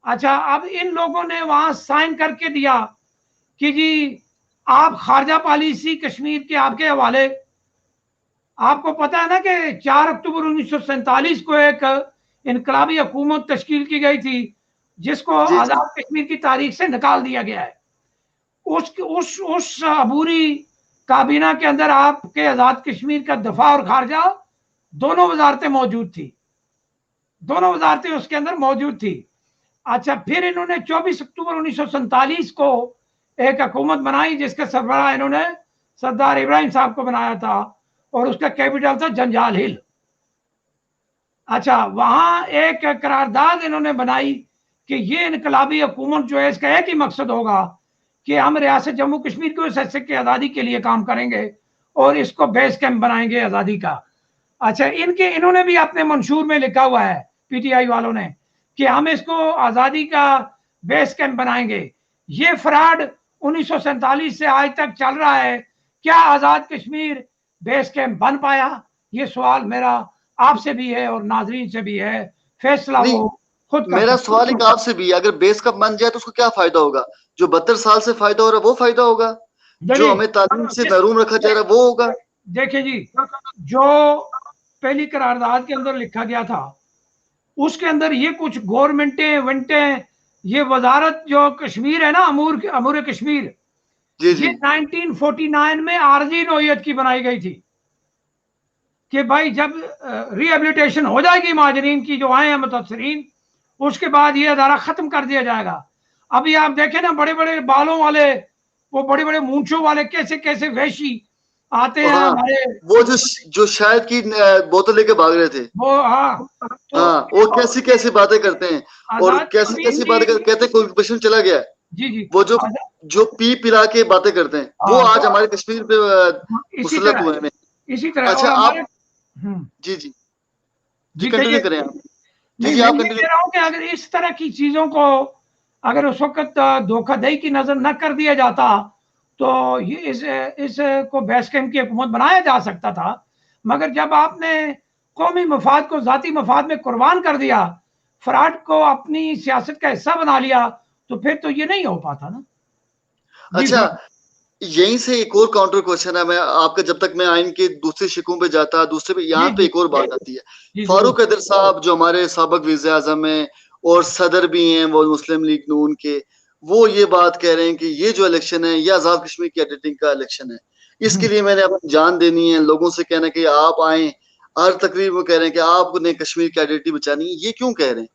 Speaker 2: अच्छा, अब इन लोगों ने वहां साइन करके दिया कि जी आप खारजा पॉलिसी कश्मीर के आपके हवाले। आपको पता है ना कि 4 अक्टूबर 1947 को एक इनकलाबी हुकूमत तश्कील की गई थी जिसको आजाद कश्मीर की तारीख से निकाल दिया गया है। उस अबूरी काबीना के अंदर आपके आजाद कश्मीर का दफा और खारजा दोनों वजारतें मौजूद थी, दोनों वजारतें उसके अंदर मौजूद थी। अच्छा, फिर इन्होंने 24 अक्टूबर 1947 को एक हुकूमत बनाई जिसका सरबराह इन्होंने सरदार इब्राहिम साहब को बनाया था और उसका कैपिटल था जंजाल हिल। अच्छा, वहां एक करारदाद इन्होंने बनाई कि ये इनकलाबी हुकूमत जो है इसका एक ही मकसद होगा कि हम रियासत जम्मू कश्मीर को इस हिस्से की आज़ादी के लिए काम करेंगे और इसको बेस कैंप बनाएंगे आज़ादी का। अच्छा, इन्होंने भी अपने मंशूर में लिखा हुआ है पीटीआई वालों ने कि हम इसको आज़ादी का बेस कैंप बनाएंगे। ये फ्रॉड 1947 से आज तक चल रहा है। क्या आज़ाद कश्मीर बेस कैंप बन पाया? ये सवाल मेरा आपसे भी है और नाजरीन से भी है। फैसला वो खुद का।
Speaker 1: मेरा सवाल एक आपसे भी, अगर बेस कैंप बन जाए तो उसको क्या फायदा होगा? जो 72 साल से फायदा हो रहा है वो फायदा होगा, जो हमें तालीम से महरूम रखा जा रहा है वो होगा।
Speaker 2: देखिए जी, जो पहली करारदाद के अंदर लिखा गया था उसके अंदर ये कुछ गवर्नमेंटें वंटें, ये वजारत जो कश्मीर है ना, अमूर कश्मीर, ये 1949 में आरजी नोयत की बनाई गई थी कि भाई जब रिहेबिलिटेशन हो जाएगी महाजरीन की जो आए हैं मुतासरीन, उसके बाद ये अदारा खत्म कर दिया जाएगा। अभी आप देखें ना, बड़े बड़े बालों वाले, वो बड़े बड़े मूंछों वाले कैसे कैसे वैशी आते हैं हमारे,
Speaker 1: वो जो शायद की बोतल लेके भाग रहे थे वो। वो कैसी कैसी बातें करते हैं और कैसी कैसी बातें कहते हैं कोई पेशेंट चला गया।
Speaker 2: जी जी,
Speaker 1: वो जो पी पिला के बातें करते हैं वो आज हमारे कश्मीर पे मुसल्लत हुए हैं।
Speaker 2: इसी तरह।
Speaker 1: अच्छा, आप जी जी जी कंटिन्यू करें आप।
Speaker 2: जी, आप कंटिन्यू कह रहा हूं कि अगर इस तरह की चीजों को अगर उस वक्त धोखाधड़ी की नजर न कर दिया जाता तो ये इस को बेस कैंप की हुकूमत बनाया जा सकता था। मगर जब आपने कौमी मफाद को जाती मफाद में कुर्बान कर दिया, फ्रॉड को अपनी सियासत का हिस्सा बना लिया, तो फिर तो ये नहीं हो पाता ना।
Speaker 1: अच्छा, यहीं से एक और काउंटर क्वेश्चन है मैं आपका, जब तक मैं आइन के दूसरे शिकों पे जाता दूसरे पे, यहाँ पे एक और बात आती है। फारूक हैदर साहब जो हमारे साबिक वज़ीर आज़म हैं और सदर भी हैं वो मुस्लिम लीग नून के, वो ये बात कह रहे हैं कि ये जो इलेक्शन है ये आजाद कश्मीर की एडिटिंग का इलेक्शन है, इसके लिए मैंने अपनी जान देनी है। लोगों से कहना कि आप आए, हर तकरीर में कह रहे हैं कि आपने कश्मीर की आइडेंटिटी बचानी है, ये क्यों कह रहे हैं?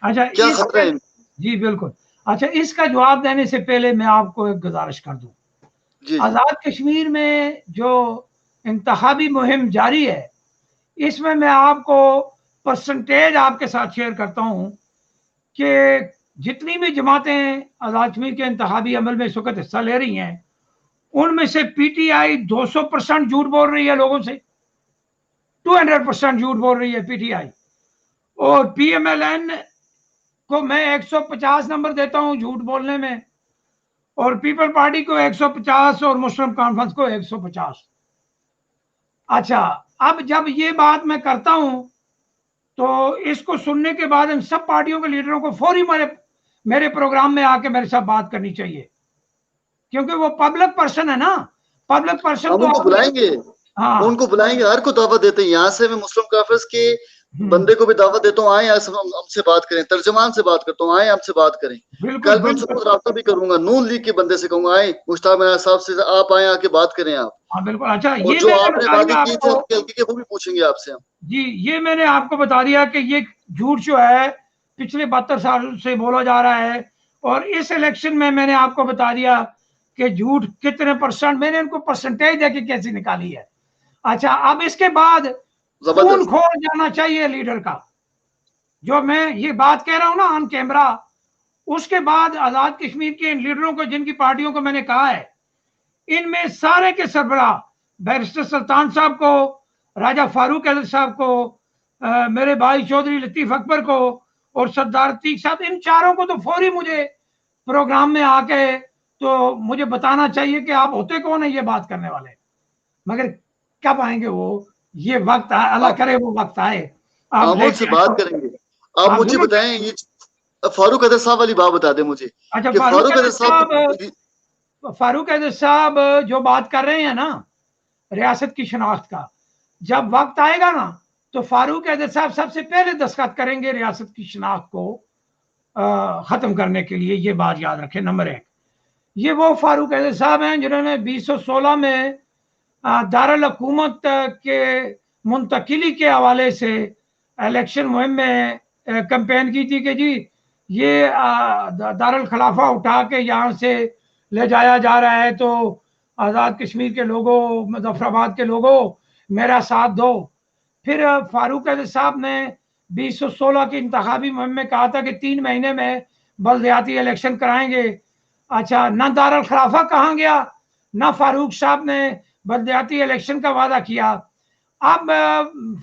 Speaker 2: अच्छा,
Speaker 1: क्या खतरा है?
Speaker 2: जी बिल्कुल। अच्छा, इसका जवाब देने से पहले मैं आपको एक गुजारिश कर दूं। आजाद कश्मीर में जो इंतखाबी मुहिम जारी है, इसमें मैं आपको परसेंटेज आपके साथ शेयर करता हूं कि जितनी भी जमातें आजाद कश्मीर के इंतखाबी अमल में इस वक्त हिस्सा ले रही हैं, उनमें से पीटीआई 200% झूठ बोल रही है लोगों से, 200% झूठ बोल रही है पीटीआई। और पीएमएलएन को मैं 150 नंबर देता हूं झूठ बोलने में, और पीपल पार्टी को 150 और मुस्लिम कॉन्फ्रेंस को 150। अच्छा, अब जब ये बात मैं करता हूं तो इसको सुनने के बाद इन सब पार्टियों के लीडरों को फौरी मेरे प्रोग्राम में आके मेरे साथ बात करनी चाहिए, क्योंकि वो पब्लिक पर्सन है ना। पब्लिक पर्सन
Speaker 1: उनको बुलाएंगे,
Speaker 2: हाँ,
Speaker 1: उनको बुलाएंगे, हर को दावत देते हैं। यहाँ से मैं मुस्लिम कॉन्फ्रेंस के बंदे को भी दावत देता हूँ, आए हमसे बात करें, तर्जमान से बात करता हूँ, आए हमसे बात करें। कल मैं उनसे रास्ता भी करूंगा, नून लीग के बंदे से कहूंगा, आए मुश्ताक मीनार साहब से आप आए, आके बात करें आप।
Speaker 2: हाँ बिल्कुल। अच्छा,
Speaker 1: और
Speaker 2: ये
Speaker 1: जो
Speaker 2: मैंने
Speaker 1: आपने
Speaker 2: बता
Speaker 1: वादे
Speaker 2: दिया
Speaker 1: किए थे
Speaker 2: आपको,
Speaker 1: आपके हल्के के, वो भी पूछेंगे आपसे हम।
Speaker 2: जी ये मैंने आपको बता दिया कि ये झूठ जो है पिछले 72 साल से बोला जा रहा है, और इस इलेक्शन में मैंने आपको बता दिया कि झूठ कितने परसेंट, मैंने उनको परसेंटेज देके कैसे निकाली है। अच्छा, अब इसके बाद खून
Speaker 1: जबरदस्त।
Speaker 2: खोल जाना चाहिए लीडर का, जो मैं ये बात कह रहा हूं ना ऑन कैमरा। उसके बाद आजाद कश्मीर के इन लीडरों को, जिनकी पार्टियों को मैंने कहा है, इनमें सारे के सरबराह, बैरिस्टर सुल्तान साहब को, राजा फारूक अहमद साहब को, मेरे भाई चौधरी लतीफ अकबर को और सरदार अतीक साहब, इन चारों को तो फौरी मुझे प्रोग्राम में आके तो मुझे बताना चाहिए कि आप होते कौन है ये बात करने वाले। मगर कब आएंगे वो, ये वक्त अल्लाह करे वो वक्त आए। आप
Speaker 1: हम उनसे
Speaker 2: लेके
Speaker 1: बात करेंगे। आप
Speaker 2: हाँ
Speaker 1: मुझे
Speaker 2: बिल्कुल।
Speaker 1: बताएं, ये फारूक अहमद साहब वाली बात बता दें मुझे,
Speaker 2: अच्छा,
Speaker 1: कि फारूक अहमद साहब।
Speaker 2: फारूक अहमद साहब जो बात कर रहे हैं ना रियासत की शनाख्त का, जब वक्त आएगा ना तो फारूक अहमद साहब सबसे पहले दस्तखत करेंगे रियासत की शनाख्त को खत्म करने के लिए। ये बात याद रखें, नंबर 1। ये वो फारूक अहमद साहब हैं जिन्होंने 2016 में दारुल हुकूमत के मुंतकिली के हवाले से इलेक्शन मुहिम में कैंपेन की थी कि जी ये दारुल खिलाफा उठा के यहाँ से ले जाया जा रहा है, तो आज़ाद कश्मीर के लोगों, मुजफ्फराबाद के लोगों मेरा साथ दो। फिर फारूक अहमद साहब ने 2016 की इंतखाबी मुहिम में कहा था कि 3 महीने में बलदियाती इलेक्शन कराएंगे। अच्छा, ना दारुल खिलाफा कहाँ गया, ना फारूक साहब ने बलदियाती इलेक्शन का वादा किया। अब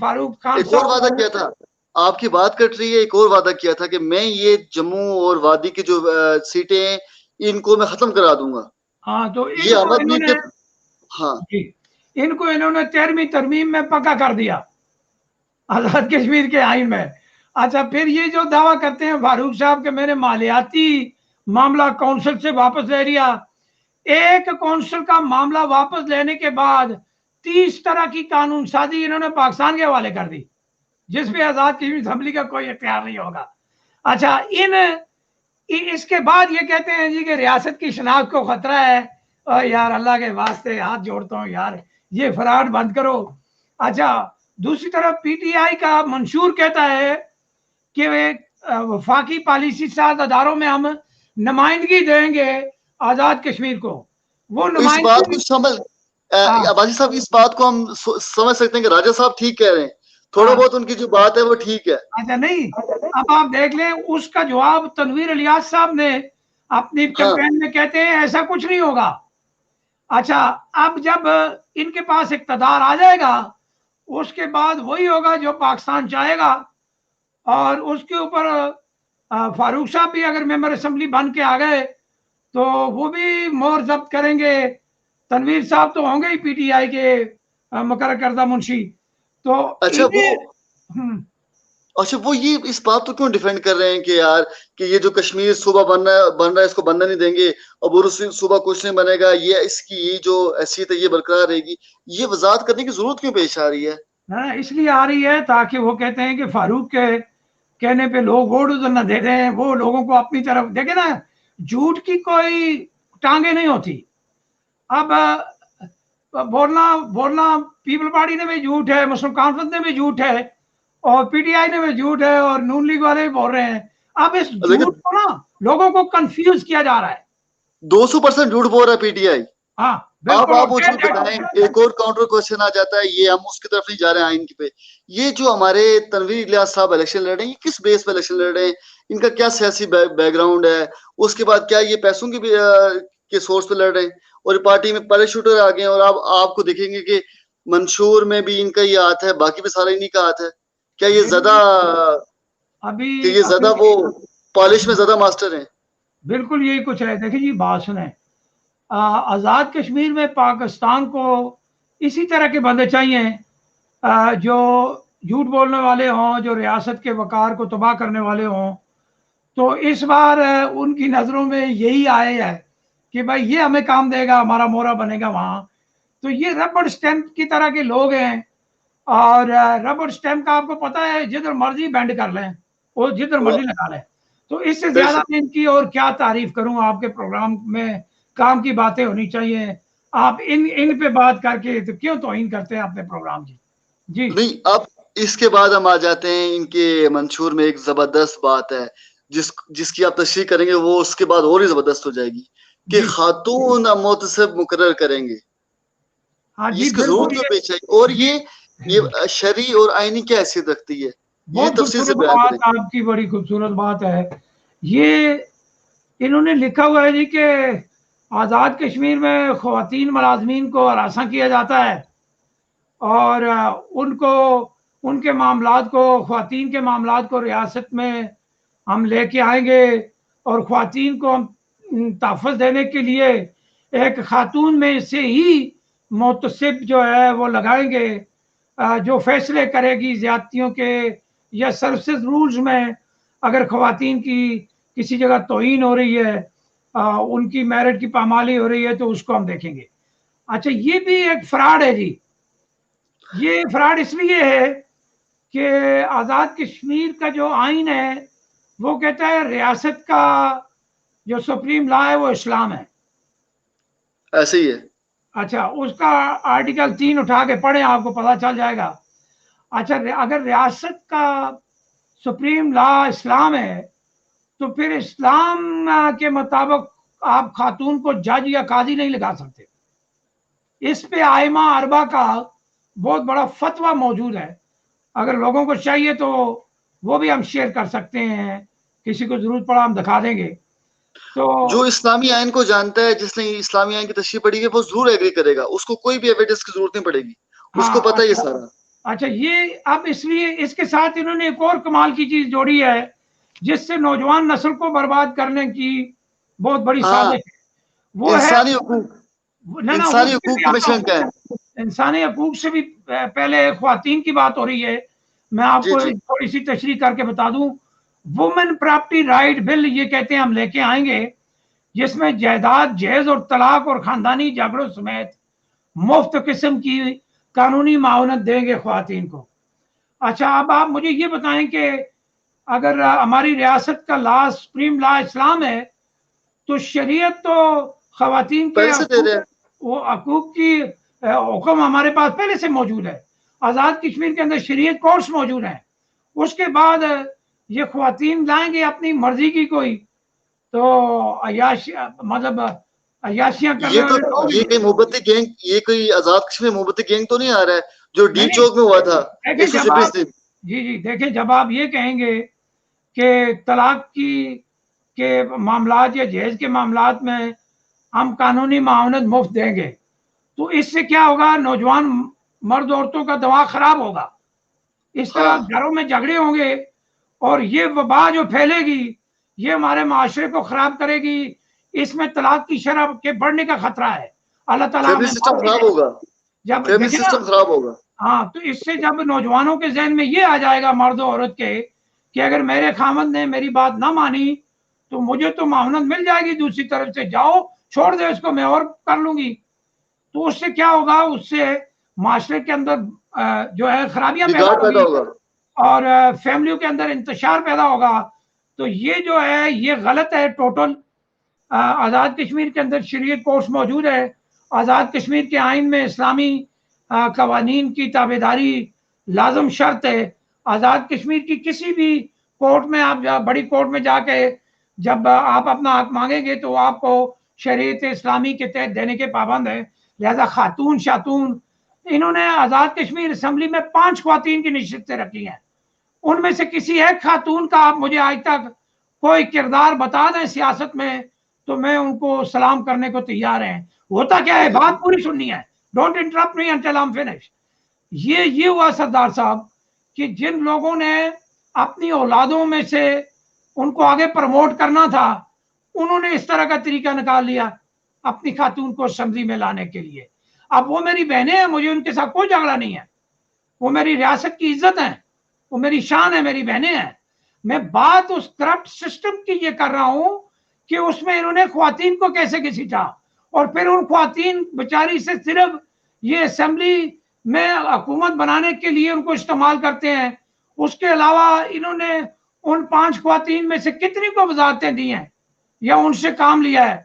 Speaker 2: फारूक खान
Speaker 1: एक और वादा
Speaker 2: साहब,
Speaker 1: किया था, आपकी बात कट रही है, एक और वादा किया था कि मैं ये जम्मू और वादी की जो सीटें हैं, इनको मैं खत्म करा दूंगा।
Speaker 2: हाँ तो
Speaker 1: ये
Speaker 2: इनको
Speaker 1: आवाज लीग
Speaker 2: इन्होंने,
Speaker 1: के। हाँ।
Speaker 2: जी इनको इन्होंने 13वीं तरमीम में पक्का कर दिया आजाद कश्मीर के आइन में। अच्छा, फिर ये जो दावा करते हैं फारूक साहब के मैंने मालियाती मामला काउंसिल से वापस ले लिया, एक काउंसिल का मामला वापस लेने के बाद 30 तरह की कानून साजी इन्होंने पाकिस्तान के हवाले कर दी, जिसमें आजाद कश्मीर असेंबली का कोई इख्तियार नहीं होगा। अच्छा, इसके बाद ये कहते हैं जी कि रियासत की शनाख्त को खतरा है। और यार अल्लाह के वास्ते हाथ जोड़ता हूँ यार, ये फराड बंद करो। अच्छा, दूसरी तरफ पीटीआई का मंशूर कहता है कि वे वफाकी पॉलिसी साज अदारों में हम नुमाइंदगी देंगे आजाद कश्मीर को। वो
Speaker 1: तो इस बात
Speaker 2: नुमाइंदगी,
Speaker 1: को समझ,
Speaker 2: हाँ
Speaker 1: अबाजी साहब, इस बात को हम समझ सकते हैं कि राजा साहब ठीक कह रहे हैं, थोड़ा
Speaker 2: हाँ।
Speaker 1: बहुत उनकी जो बात है वो ठीक है।
Speaker 2: अच्छा नहीं, अब आप देख लें उसका जवाब तनवीर इलियास साहब ने अपनी
Speaker 1: हाँ।
Speaker 2: कैंपेन में कहते हैं ऐसा कुछ नहीं होगा। अच्छा, अब जब इनके पास इक्तदार आ जाएगा, उसके बाद वही होगा जो पाकिस्तान चाहेगा, और उसके ऊपर फारूक साहब भी अगर मेंबर असेंबली बन के आ गए तो वो भी मोहर जब्त करेंगे। तनवीर साहब तो होंगे ही पीटीआई के मुकर्रर करदा मुंशी, तो
Speaker 1: अच्छा वो
Speaker 2: इन्हें
Speaker 1: अच्छा वो ये इस बात को क्यों डिफेंड कर रहे हैं कि यार, कि ये जो कश्मीर सूबा बन रहा है इसको बनना नहीं देंगे, अब उस सूबा कुछ नहीं बनेगा, ये इसकी ये जो हैसियत है ये बरकरार रहेगी। ये वजाहत करने की जरूरत क्यों पेश आ रही है?
Speaker 2: इसलिए आ रही है ताकि वो कहते हैं कि फारूक के कहने पे लोग वोट उधर न दे दें, वो लोगों को अपनी तरफ देखे ना। झूठ की कोई टांगे नहीं होती। अब बोलना बोलना पीपल पार्टी ने भी झूठ है, मुस्लिम कॉन्फ्रेंस ने भी झूठ है, और पीटीआई ने भी झूठ है, और नून लीग वाले भी बोल रहे हैं। अब इस
Speaker 1: लेकिन
Speaker 2: झूठ को ना लोगों को कंफ्यूज किया जा रहा है।
Speaker 1: 200% झूठ बोल रहा है पीटीआई।
Speaker 2: हाँ
Speaker 1: अब
Speaker 2: बिल्कुल,
Speaker 1: आप वो झूठ बताएं, एक और काउंटर क्वेश्चन आ जाता है, ये हम उसकी तरफ नहीं जा रहे हैं आइन पे। ये जो हमारे तनवीर इलियास साहब इलेक्शन लड़ रहे हैं, ये किस बेस पे इलेक्शन लड़ रहे हैं? इनका क्या सियासी बैकग्राउंड है? उसके बाद क्या ये पैसों की भी के सोर्स पे लड़ रहे हैं? और पार्टी में पैराशूटर आ गए हैं, और आप आपको देखेंगे कि मंशूर में भी इनका ही हाथ है, बाकी भी सारा इन्हीं का हाथ है। क्या ये ज्यादा,
Speaker 2: अभी
Speaker 1: कि ये ज्यादा वो पॉलिश में ज्यादा मास्टर हैं?
Speaker 2: बिल्कुल यही कुछ है। देखिए जी, बात सुने, आज़ाद कश्मीर में पाकिस्तान को इसी तरह के बंदे चाहिए जो झूठ बोलने वाले हों, जो रियासत के वकार को तबाह करने वाले हों। तो इस बार उनकी नज़रों में यही आए है कि भाई ये हमें काम देगा, हमारा मोहरा बनेगा वहाँ। तो ये रबड़ स्टैंप की तरह के लोग हैं, और रबर स्टैम्प का आपको पता है जिधर मर्जी बेंड कर लें, वो जिधर मर्जी लगा लें। तो इससे ज्यादा मैं इनकी और क्या तारीफ करूं, आपके प्रोग्राम में काम की बातें होनी चाहिए। आप इन पे बात करके तो क्यों तौहीन करते हैं अपने प्रोग्राम की। जी
Speaker 1: नहीं, अब इसके बाद हम आ जाते हैं इनके मंशूर में एक जबरदस्त बात है जिसकी आप तशरीह करेंगे वो उसके बाद और ही जबरदस्त हो जाएगी कि
Speaker 2: जी
Speaker 1: खातून मोहतसब मुकर्रर करेंगे।
Speaker 2: हाँ जी
Speaker 1: इसकी जरूरत
Speaker 2: बिल्कुल,
Speaker 1: क्यों
Speaker 2: ये
Speaker 1: पेश आई और ये शरई और आईनी क्या हैसियत रखती है, ये
Speaker 2: बहुत
Speaker 1: तफसील से
Speaker 2: खूबसूरत
Speaker 1: बयान
Speaker 2: बात,
Speaker 1: करें।
Speaker 2: आपकी बड़ी खूबसूरत बात है। ये इन्होंने लिखा हुआ है जी कि आज़ाद कश्मीर में ख़वातीन मुलाज़मीन को हरासा किया जाता है और उनको उनके मामलात को, ख़वातीन के मामलात को रियासत में हम लेके आएंगे और ख़वातीन को हम तहफ़्फ़ुज़ देने के लिए एक खातून में से ही मोतसिब जो है वो लगाएंगे, जो फैसले करेगी ज़्यादतियों के या सर्विसेज रूल्स में अगर ख़वातीन की किसी जगह तौहीन हो रही है, उनकी मेरिट की पामाली हो रही है, तो उसको हम देखेंगे। अच्छा, ये भी एक फ्रॉड है जी। ये फ्रॉड इसलिए है कि आज़ाद कश्मीर का जो आइन है वो कहता है रियासत का जो सुप्रीम लॉ है वो इस्लाम है।
Speaker 1: ऐसे ही है।
Speaker 2: अच्छा, उसका आर्टिकल 3 उठा के पढ़े, आपको पता चल जाएगा। अच्छा, अगर रियासत का सुप्रीम लॉ इस्लाम है तो फिर इस्लाम के मुताबिक आप खातून को जज या काजी नहीं लगा सकते। इस पे आइमा अरबा का बहुत बड़ा फतवा मौजूद है, अगर लोगों को चाहिए तो वो भी हम शेयर कर सकते हैं, किसी को जरूरत पड़ा हम दिखा देंगे। तो
Speaker 1: जो इस्लामी आइन को जानता है, जिसने इस्लामी आइन की तशरीह पढ़ी है, वो जरूर एग्री करेगा, उसको कोई भी एविडेंस की जरूरत नहीं पड़ेगी, उसको
Speaker 2: हाँ,
Speaker 1: पता है ये सारा।
Speaker 2: अच्छा, ये अब इसलिए इसके साथ इन्होंने एक और कमाल की चीज जोड़ी है जिससे नौजवान नस्ल को बर्बाद करने की बहुत बड़ी
Speaker 1: हाँ,
Speaker 2: साजिश है। वो है,
Speaker 1: इंसानी हकूक,
Speaker 2: ना ना,
Speaker 1: इंसानी
Speaker 2: उससे
Speaker 1: हकूक
Speaker 2: भी
Speaker 1: की मैं
Speaker 2: आपको
Speaker 1: शंका है।
Speaker 2: इंसानी हकूक से भी पहले ख्वातीन की बात हो रही है। मैं
Speaker 1: जी
Speaker 2: आपको
Speaker 1: जी।
Speaker 2: थोड़ी सी तशरीह करके बता दूं। वुमेन प्रॉपर्टी राइट बिल ये कहते हैं हम लेके आएंगे, जिसमें जायदाद, जहेज और तलाक और खानदानी झगड़ों समेत मुफ्त किस्म की कानूनी मावनत देंगे ख्वातीन को। अच्छा, अब आप मुझे ये बताएं कि अगर हमारी रियासत का लॉ, सुप्रीम लॉ इस्लाम है, तो शरीयत तो खवातीन के
Speaker 1: पहले से दे
Speaker 2: हकूक,
Speaker 1: रहे हैं।
Speaker 2: वो हकूक की हुक्म हमारे पास पहले से मौजूद है। आज़ाद कश्मीर के अंदर शरीयत कोर्ट्स मौजूद हैं। उसके बाद ये खवातीन लाएंगे अपनी मर्जी की कोई, तो अयाश मतलब अयाशियां
Speaker 1: ये
Speaker 2: करने
Speaker 1: तो
Speaker 2: वाले लोग
Speaker 1: ये
Speaker 2: हैं।
Speaker 1: कोई मोहब्बती गैंग, ये कोई आजाद कश्मीर मोहब्बती गैंग तो नहीं आ रहा है जो डी
Speaker 2: नहीं नहीं,
Speaker 1: चौक में हुआ था
Speaker 2: देखें जब आप,
Speaker 1: 126 दिन।
Speaker 2: जी जी, देखें जब आप ये कहेंगे कि तलाक की के मामलात या जहेज के मामलात में हम कानूनी मावनत मुफ्त देंगे, तो इससे क्या होगा, नौजवान मर्द औरतों का दिमाग खराब होगा, इस तरह
Speaker 1: हाँ
Speaker 2: घरों में झगड़े होंगे और ये वबा जो फैलेगी ये हमारे माशरे को खराब करेगी। इसमें तलाक की शरह के बढ़ने का खतरा है। अल्लाह ताला
Speaker 1: फैमिली
Speaker 2: हमें
Speaker 1: सिस्टम
Speaker 2: माफ
Speaker 1: खराब
Speaker 2: करे।
Speaker 1: होगा,
Speaker 2: जब
Speaker 1: फैमिली
Speaker 2: देखे ना,
Speaker 1: सिस्टम खराब होगा।
Speaker 2: हाँ, तो इससे जब नौजवानों के जहन में ये आ जाएगा मर्द और औरत के कि अगर मेरे खामद ने मेरी बात ना मानी तो मुझे तो मावनत मिल जाएगी दूसरी तरफ से, जाओ छोड़ दो इसको, मैं और कर लूंगी, तो उससे क्या होगा, उससे माशरे के अंदर जो है खराबियां पैदा
Speaker 1: बिगाड़ पैदा
Speaker 2: होगी
Speaker 1: होगा।
Speaker 2: और फैमिलियों के अंदर इंतशार पैदा होगा। तो ये जो है ये गलत है टोटल। आज़ाद कश्मीर के अंदर शरीयत कोर्ट्स मौजूद है। आज़ाद कश्मीर के आइन में इस्लामी कवानीन की ताबेदारी लाजम शर्त है। आज़ाद कश्मीर की किसी भी कोर्ट में आप बड़ी कोर्ट में जाके जब आप अपना हक मांगेंगे तो आपको शरीयत इस्लामी के तहत देने के पाबंद है। लिहाजा खातून शातून, इन्होंने आज़ाद कश्मीर असम्बली में 5 ख्वातीन की नशिस्तें रखी हैं, उनमें से किसी एक खातून का आप मुझे आज तक कोई किरदार बता दें सियासत में, तो मैं उनको सलाम करने को तैयार हैं। होता क्या है, बात पूरी सुननी है, don't interrupt me until I am finish. ये हुआ सरदार साहब कि जिन लोगों ने अपनी औलादों में से उनको आगे प्रमोट करना था, उन्होंने इस तरह का तरीका निकाल लिया अपनी खातून को असेंबली में लाने के लिए। अब वो मेरी बहनें हैं, मुझे उनके साथ कोई झगड़ा नहीं है, वो मेरी रियासत की इज्जत है, वो मेरी शान है, मेरी बहनें हैं। मैं बात उस करप्ट सिस्टम की ये कर रहा हूं कि उसमें इन्होंने ख्वातीन को कैसे घसीटा और फिर उन ख्वातीन बेचारी से सिर्फ ये असेंबली में हुकूमत बनाने के लिए उनको इस्तेमाल करते हैं। उसके अलावा इन्होंने उन 5 ख्वातीन में से कितनी को वजारतें दी हैं या उनसे काम लिया है?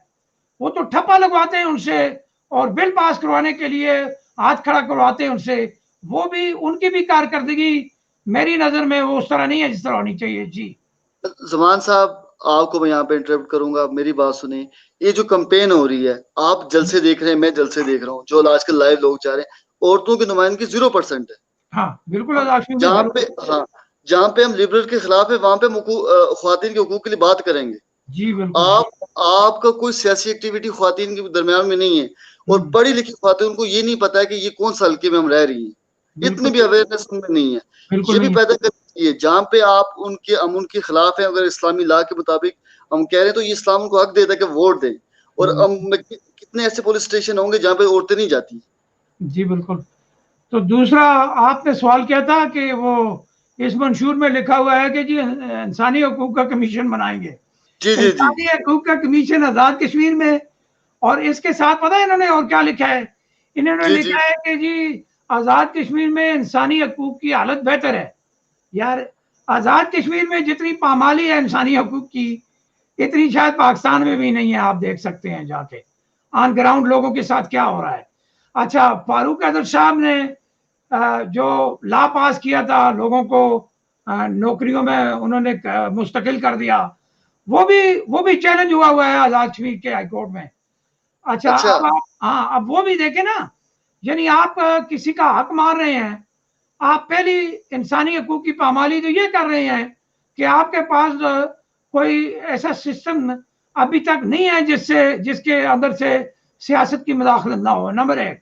Speaker 2: वो तो ठप्पा लगवाते हैं उनसे और बिल पास करवाने के लिए हाथ खड़ा करवाते हैं उनसे। वो भी, उनकी भी कारकर्दगी मेरी नजर में वो उस तरह नहीं है जिस तरह होनी चाहिए। जी
Speaker 1: जमान साहब, आपको मैं यहाँ पे इंटरप्ट करूंगा, मेरी बात सुनिए। ये जो कंपेन हो रही है, आप जलसे देख रहे हैं, मैं जलसे देख रहा हूँ, जो आजकल लाइव लोग जा रहे हैं, औरतों की नुमाइंदगी 0% है।
Speaker 2: हाँ बिल्कुल
Speaker 1: हाँ,
Speaker 2: आजाद
Speaker 1: जहाँ
Speaker 2: जरूर।
Speaker 1: पे हाँ जहाँ पे हम लिबरल के खिलाफ है, वहां पे ख्वातीन के हकूक के लिए बात करेंगे।
Speaker 2: जी बिल्कुल।
Speaker 1: आप आपका कोई सियासी एक्टिविटी ख्वातीन के दरमियान में नहीं है, और पढ़ी लिखी ख्वातीन को ये नहीं पता है कि ये कौन सा हल्के में हम रह रही हैं, इतनी
Speaker 2: बिल्कुल
Speaker 1: भी अवेयरनेस उनमें नहीं है।
Speaker 2: बिल्कुल
Speaker 1: ये भी
Speaker 2: नहीं।
Speaker 1: पैदा करनी चाहिए। जहाँ पे आप हम उनके खिलाफ हैं, अगर इस्लामी लॉ के मुताबिक हम कह रहे हैं, तो ये इस्लाम उनको हक देता है कि वोट दें। और कितने ऐसे पुलिस स्टेशन होंगे जहाँ पे औरतें नहीं जाती।
Speaker 2: जी बिल्कुल। तो दूसरा आपने सवाल किया था कि वो इस मंशूर में लिखा हुआ है कि जी इंसानी हकूक का कमीशन बनाएंगे।
Speaker 1: जी जी जी
Speaker 2: इंसानी हकूक का कमीशन आजाद कश्मीर में, और इसके साथ पता है इन्होंने और क्या लिखा है? इन्होंने
Speaker 1: जी जी
Speaker 2: लिखा है कि जी आजाद कश्मीर में इंसानी हकूक की हालत बेहतर है। यार, आजाद कश्मीर में जितनी पामाली है इंसानी हकूक की, इतनी शायद पाकिस्तान में भी नहीं है। आप देख सकते हैं जाके ऑन ग्राउंड लोगों के साथ क्या हो रहा है। अच्छा, फारूक अहमद साहब ने जो लॉ पास किया था, लोगों को नौकरियों में उन्होंने मुस्तकिल कर दिया, वो भी चैलेंज हुआ है आजाद कश्मीर के हाईकोर्ट में। अच्छा,
Speaker 1: अच्छा।
Speaker 2: अब आप, हाँ, अब वो भी देखें ना। यानी आप किसी का हक मार रहे हैं, आप पहली इंसानी हकूक की पामाली तो ये कर रहे हैं कि आपके पास कोई ऐसा सिस्टम अभी तक नहीं है जिसके अंदर से सियासत की मुदाखलत ना हो, नंबर एक।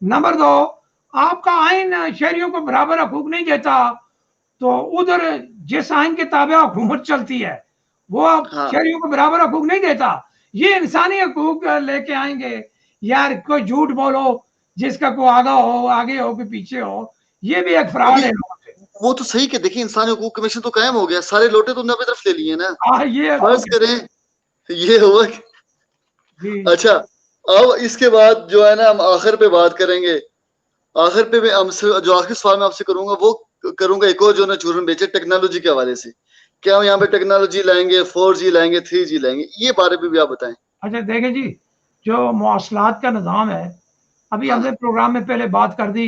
Speaker 2: नंबर दो, आपका आइन शहरियों को बराबर हकूक नहीं देता, तो उधर जिस आइन के ताबे हुकूमत चलती है वो
Speaker 1: हाँ,
Speaker 2: शहरियों को बराबर हकूक नहीं देता। ये इंसानी हकूक लेके आएंगे। यार, कोई झूठ बोलो, जिसका कोई आगे हो कि पीछे हो, ये भी एक फ्रॉड
Speaker 1: ये
Speaker 2: है लोगों से।
Speaker 1: वो तो सही कि देखिए, इंसानी हकूक कमीशन तो कायम हो गया, सारे लोटे तो उन्होंने अपनी तरफ ले लिए ना।
Speaker 2: हाँ, ये हो
Speaker 1: फर्ज
Speaker 2: गया।
Speaker 1: करें ये हुआ
Speaker 2: जी
Speaker 1: अच्छा, अब इसके बाद जो है ना, हम आखिर पे बात करेंगे। आखिर पे मैं हमसे जो आखिरी सवाल मैं आपसे करूंगा, वो करूंगा एक और जो ना चूरन बेचे टेक्नोलॉजी के हवाले से। क्या हम यहाँ पे टेक्नोलॉजी लाएंगे, 4G लाएंगे, 3G लाएंगे, ये बारे में भी आप बताएं।
Speaker 2: अच्छा, देखें जी, जो मवासलात का निज़ाम है, अभी
Speaker 1: हाँ
Speaker 2: हमने प्रोग्राम में पहले बात कर दी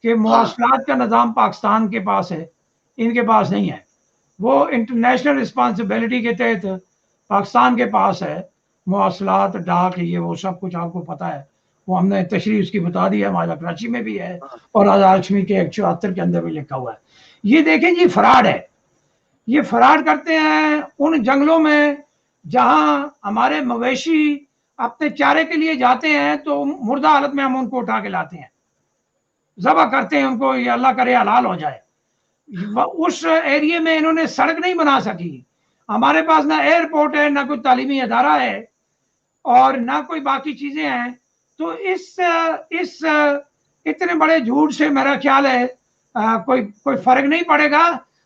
Speaker 2: कि
Speaker 1: हाँ
Speaker 2: मवासलात का निज़ाम पाकिस्तान के पास है, इनके पास नहीं है। वो इंटरनेशनल रिस्पॉन्सिबिलिटी के तहत पाकिस्तान के पास है। मवासलात, डाक, ये वो सब कुछ आपको पता है। वो हमने तशरीह उसकी बता दी है, हमारा कराची में भी है
Speaker 1: हाँ
Speaker 2: और आज़ाद कश्मीर के 174 के अंदर भी लिखा हुआ है। ये देखें जी, फ्रॉड है। ये फ्रॉड करते हैं उन जंगलों में जहां हमारे मवेशी अपने चारे के लिए जाते हैं, तो मुर्दा हालत में हम उनको उठा के लाते हैं, जबा करते हैं उनको, ये अल्लाह करे हलाल हो जाए। उस एरिया में इन्होंने सड़क नहीं बना सकी। हमारे पास ना एयरपोर्ट है, ना कोई तालीमी अदारा है, और ना कोई बाकी चीजें हैं। तो इस इतने बड़े झूठ से मेरा ख्याल है कोई कोई फर्क नहीं पड़ेगा।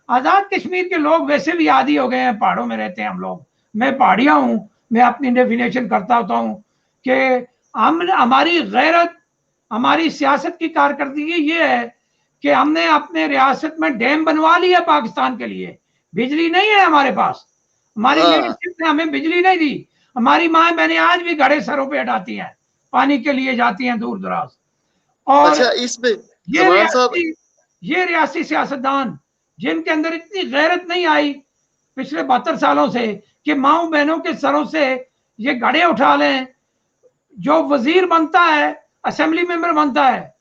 Speaker 2: आजाद कश्मीर के लोग वैसे भी आदी हो गए हैं, पहाड़ों में रहते हैं हम लोग। मैं पहाड़िया हूं, मैं अपनी डेफिनेशन करता होता हूं कि हम, हमारी गैरत, हमारी सियासत की कारकर्दगी ये है कि हमने अपने रियासत में डैम बनवा लिया पाकिस्तान के लिए। बिजली नहीं है हमारे पास, हमारी
Speaker 1: हाँ।
Speaker 2: लीडरशिप ने हमें बिजली नहीं दी। हमारी माए बहनें आज भी घड़े सरों पे हटाती हैं, पानी के लिए जाती हैं दूर दराज। और
Speaker 1: अच्छा, इसमें
Speaker 2: ये
Speaker 1: जमान साहब।
Speaker 2: रियासी ये रियासी सियासतदान, जिनके अंदर इतनी गैरत नहीं आई पिछले 72 सालों से कि माओ बहनों के सरों से ये घड़े उठा लें। जो वजीर बनता है, असेंबली मेंबर बनता है,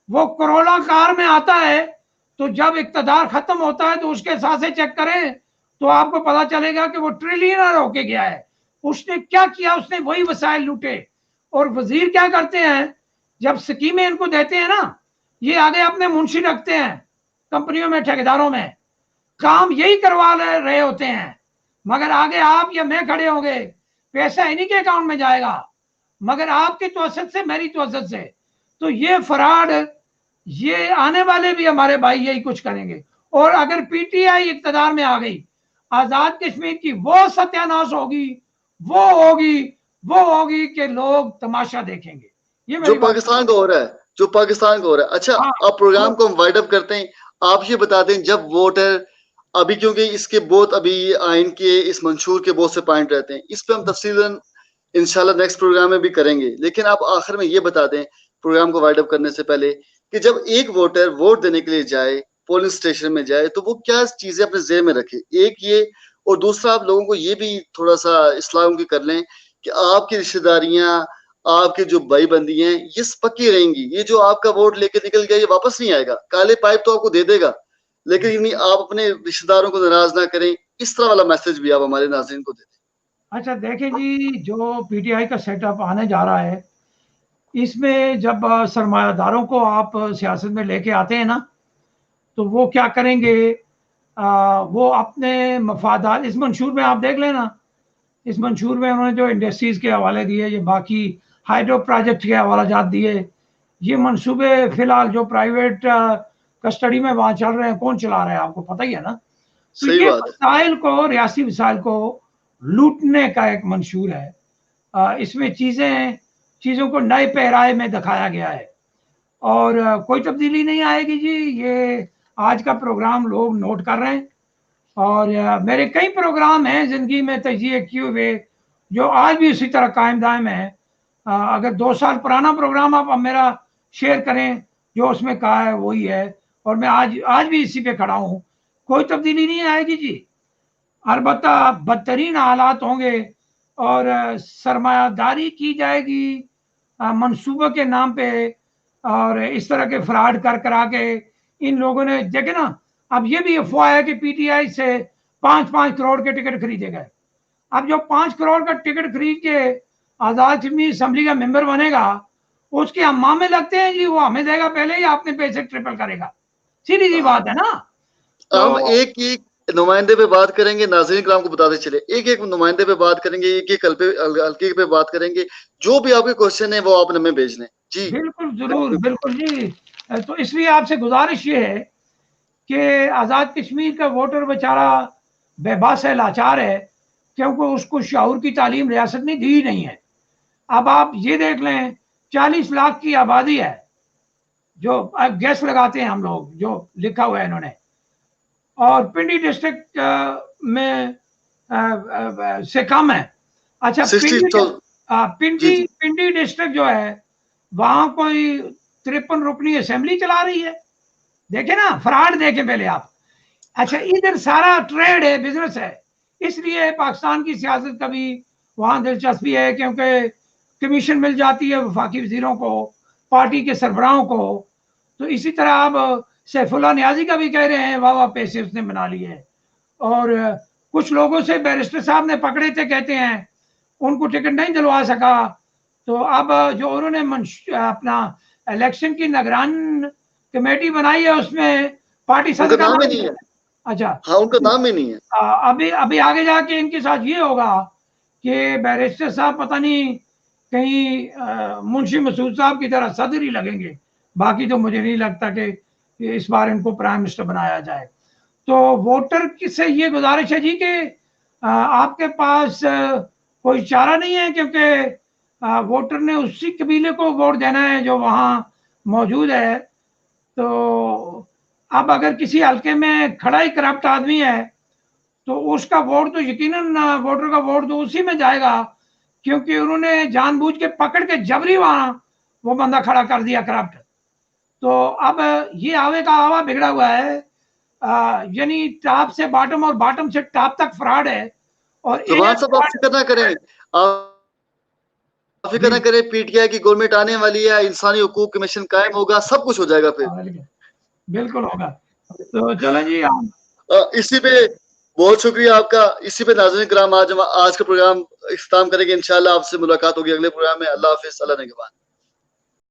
Speaker 2: वो करोला कार में आता है, तो जब इक्तदार खत्म होता है तो उसके साथ चेक करें तो आपको पता चलेगा कि वो ट्रिलियनर होके गया है। उसने क्या किया? उसने वही वसाइल लूटे। और वजीर क्या करते हैं, जब स्कीमें इनको देते हैं ना, ये आगे अपने मुंशी रखते हैं कंपनियों में, ठेकेदारों में, काम यही करवा रहे होते हैं। मगर आगे आप या मैं खड़े होंगे, पैसा इन्हीं के अकाउंट में जाएगा, मगर आपकी तवसत से, मेरी तवसत से। तो ये फ्रॉड, ये आने वाले भी हमारे भाई यही कुछ करेंगे। और अगर पीटीआई इक्तदार में आ गई, आजाद कश्मीर की वो सत्यानाश होगी, वो होगी, वो होगी कि लोग तमाशा देखेंगे। ये
Speaker 1: जो
Speaker 2: मेरी बात।
Speaker 1: पाकिस्तान का हो रहा है, जो पाकिस्तान का हो रहा है। अच्छा,
Speaker 2: हाँ,
Speaker 1: अब प्रोग्राम को हम वाइड अप करते हैं। आप ये बता दें, जब वोटर अभी, क्योंकि इसके बहुत अभी आइन के इस मंशूर के बहुत से पॉइंट रहते हैं, इस पे हम तफसीलन इंशाल्लाह नेक्स्ट प्रोग्राम में भी करेंगे, लेकिन आप आखिर में ये बता दें प्रोग्राम को वाइड अप करने से पहले कि जब एक वोटर वोट देने के लिए जाए, पोलिंग स्टेशन में जाए, तो वो क्या चीजें अपने जेहन में रखे, एक ये, और दूसरा आप लोगों को ये भी थोड़ा सा इस्लाह उनकी कर लें कि आपकी रिश्तेदारियां, आपके जो भाई बंदी हैं, ये पक्की रहेंगी। ये जो आपका वोट लेके निकल गया, ये वापस नहीं आएगा। काले पाइप तो आपको दे देगा, लेकिन आप अपने रिश्तेदारों को नाराज ना करें। इस तरह वाला मैसेज भी आप हमारे नाज़रीन को दे दें।
Speaker 2: अच्छा देखें जी, जो पीटीआई का सेटअप आने जा रहा है, इसमें जब सरमायादारों को आप सियासत में लेके आते हैं ना, तो वो क्या करेंगे, वो अपने मफादात, इस मंशूर में आप देख लेना, इस मंशूर में उन्होंने जो इंडस्ट्रीज के हवाले दिए, ये बाकी हाइड्रो प्रोजेक्ट के हवाला जात दिए, ये मंसूबे फिलहाल जो प्राइवेट कस्टडी में वहाँ चल रहे हैं, कौन चला रहा है आपको पता ही है ना। तो
Speaker 1: सही
Speaker 2: ये
Speaker 1: बात है।
Speaker 2: वसाइल को, रियासी वसाइल को लूटने का एक मंशूर है। इसमें चीज़ों को नए पैराए में दिखाया गया है और कोई तब्दीली नहीं आएगी जी। ये आज का प्रोग्राम लोग नोट कर रहे हैं और मेरे कई प्रोग्राम हैं ज़िंदगी में तजिए किए हुए जो आज भी उसी तरह कायम दायम है। अगर 2 साल पुराना प्रोग्राम आप मेरा शेयर करें, जो उसमें कहा है वही है और मैं आज भी इसी पे खड़ा हूँ। कोई तब्दीली नहीं आएगी जी। अलबत्ता बदतरीन हालात होंगे और सरमायादारी की जाएगी मंसूबों के नाम पे और इस तरह के फ्रॉड करा के इन लोगों ने देखे ना। अब ये भी अफवाह है कि पीटीआई से 5-5 करोड़ के टिकट खरीदे गए। अब जो 5 करोड़ का टिकट खरीद के आज़ाद कश्मीर असम्बली का मेंबर बनेगा, उसके अम्मा में लगते हैं जी, वो हमें देगा पहले ही, आपने पैसे ट्रिपल करेगा। सीधी सी बात है ना।
Speaker 1: हम
Speaker 2: तो
Speaker 1: एक एक नुमाइंदे पे बात करेंगे, नाज़रीन कराम को बताते चले, एक एक नुमाइंदे पे बात करेंगे, एक एक हल्के पे बात करेंगे। जो भी आपके क्वेश्चन है वो आपने हमें भेज लें जी।
Speaker 2: बिल्कुल जरूर, बिल्कुल जी। तो इसलिए आपसे गुजारिश ये है कि आज़ाद कश्मीर का वोटर बेचारा बेबस है, लाचार है, क्योंकि उसको शऊर की तालीम रियासत ने दी नहीं है। अब आप ये देख लें, 40 लाख की आबादी है, जो गैस लगाते हैं हम लोग, जो लिखा हुआ है इन्होंने, और पिंडी डिस्ट्रिक्ट में से कम है। अच्छा,
Speaker 1: 60 जी जी।
Speaker 2: पिंडी डिस्ट्रिक्ट जो है, वहां कोई 53 रुकनी असेंबली चला रही है। देखे ना, फ्रॉड देखे पहले आप। अच्छा, इधर सारा ट्रेड है, बिजनेस है, इसलिए पाकिस्तान की सियासत का भी वहां दिलचस्पी है, क्योंकि कमीशन मिल जाती है वफाकी वजीरों को, पार्टी के सरबराहों को। तो इसी तरह अब सैफुल्लाह नियाजी का भी कह रहे हैं, वाह वाह पैसे उसने बना लिए। और कुछ लोगों से बैरिस्टर साहब ने पकड़े थे, कहते हैं उनको टिकट नहीं दिलवा सका। तो अब जो उन्होंने अपना इलेक्शन की निगरान कमेटी बनाई है, उसमें पार्टी
Speaker 1: उनका
Speaker 2: सदर का
Speaker 1: नाम ही
Speaker 2: नाम।
Speaker 1: नहीं है।
Speaker 2: अच्छा,
Speaker 1: हाँ, उनका नाम ही नहीं है।
Speaker 2: अभी अभी आगे जाके इनके साथ ये होगा कि बैरिस्टर साहब पता नहीं कहीं मुंशी मसूद साहब की तरह सदर ही लगेंगे। बाकी तो मुझे नहीं लगता कि इस बार इनको प्राइम मिनिस्टर बनाया जाए। तो वोटर से ये गुजारिश है जी कि आपके पास कोई चारा नहीं है, क्योंकि वोटर ने उसी कबीले को वोट देना है जो वहाँ मौजूद है। तो अब अगर किसी हल्के में खड़ा ही करप्ट आदमी है, तो उसका वोट तो यकीनन वोटर का वोट तो उसी में जाएगा, क्योंकि उन्होंने जानबूझ के पकड़ के जबरी वहां वो बंदा खड़ा कर दिया करप्ट। तो अब ये आवे का आवा बिगड़ा हुआ है, यानी टॉप से बॉटम और बॉटम से टॉप तक फ्रॉड है। और
Speaker 1: जवान साहब, आप फिक्र ना करें, आप फिक्र ना करें, पीटीआई की गवर्नमेंट आने वाली है, इंसानी हुकूक कमीशन कायम होगा, सब कुछ हो जाएगा फिर।
Speaker 2: बिल्कुल होगा। तो चलो जी,
Speaker 1: इसी पे बहुत शुक्रिया आपका। इसी पे नाज़रीन किराम, आज का प्रोग्राम इख्तिताम करेंगे। इंशाल्लाह आपसे मुलाकात होगी अगले प्रोग्राम में। अल्लाह हाफिज, अल्लाह निगहबान।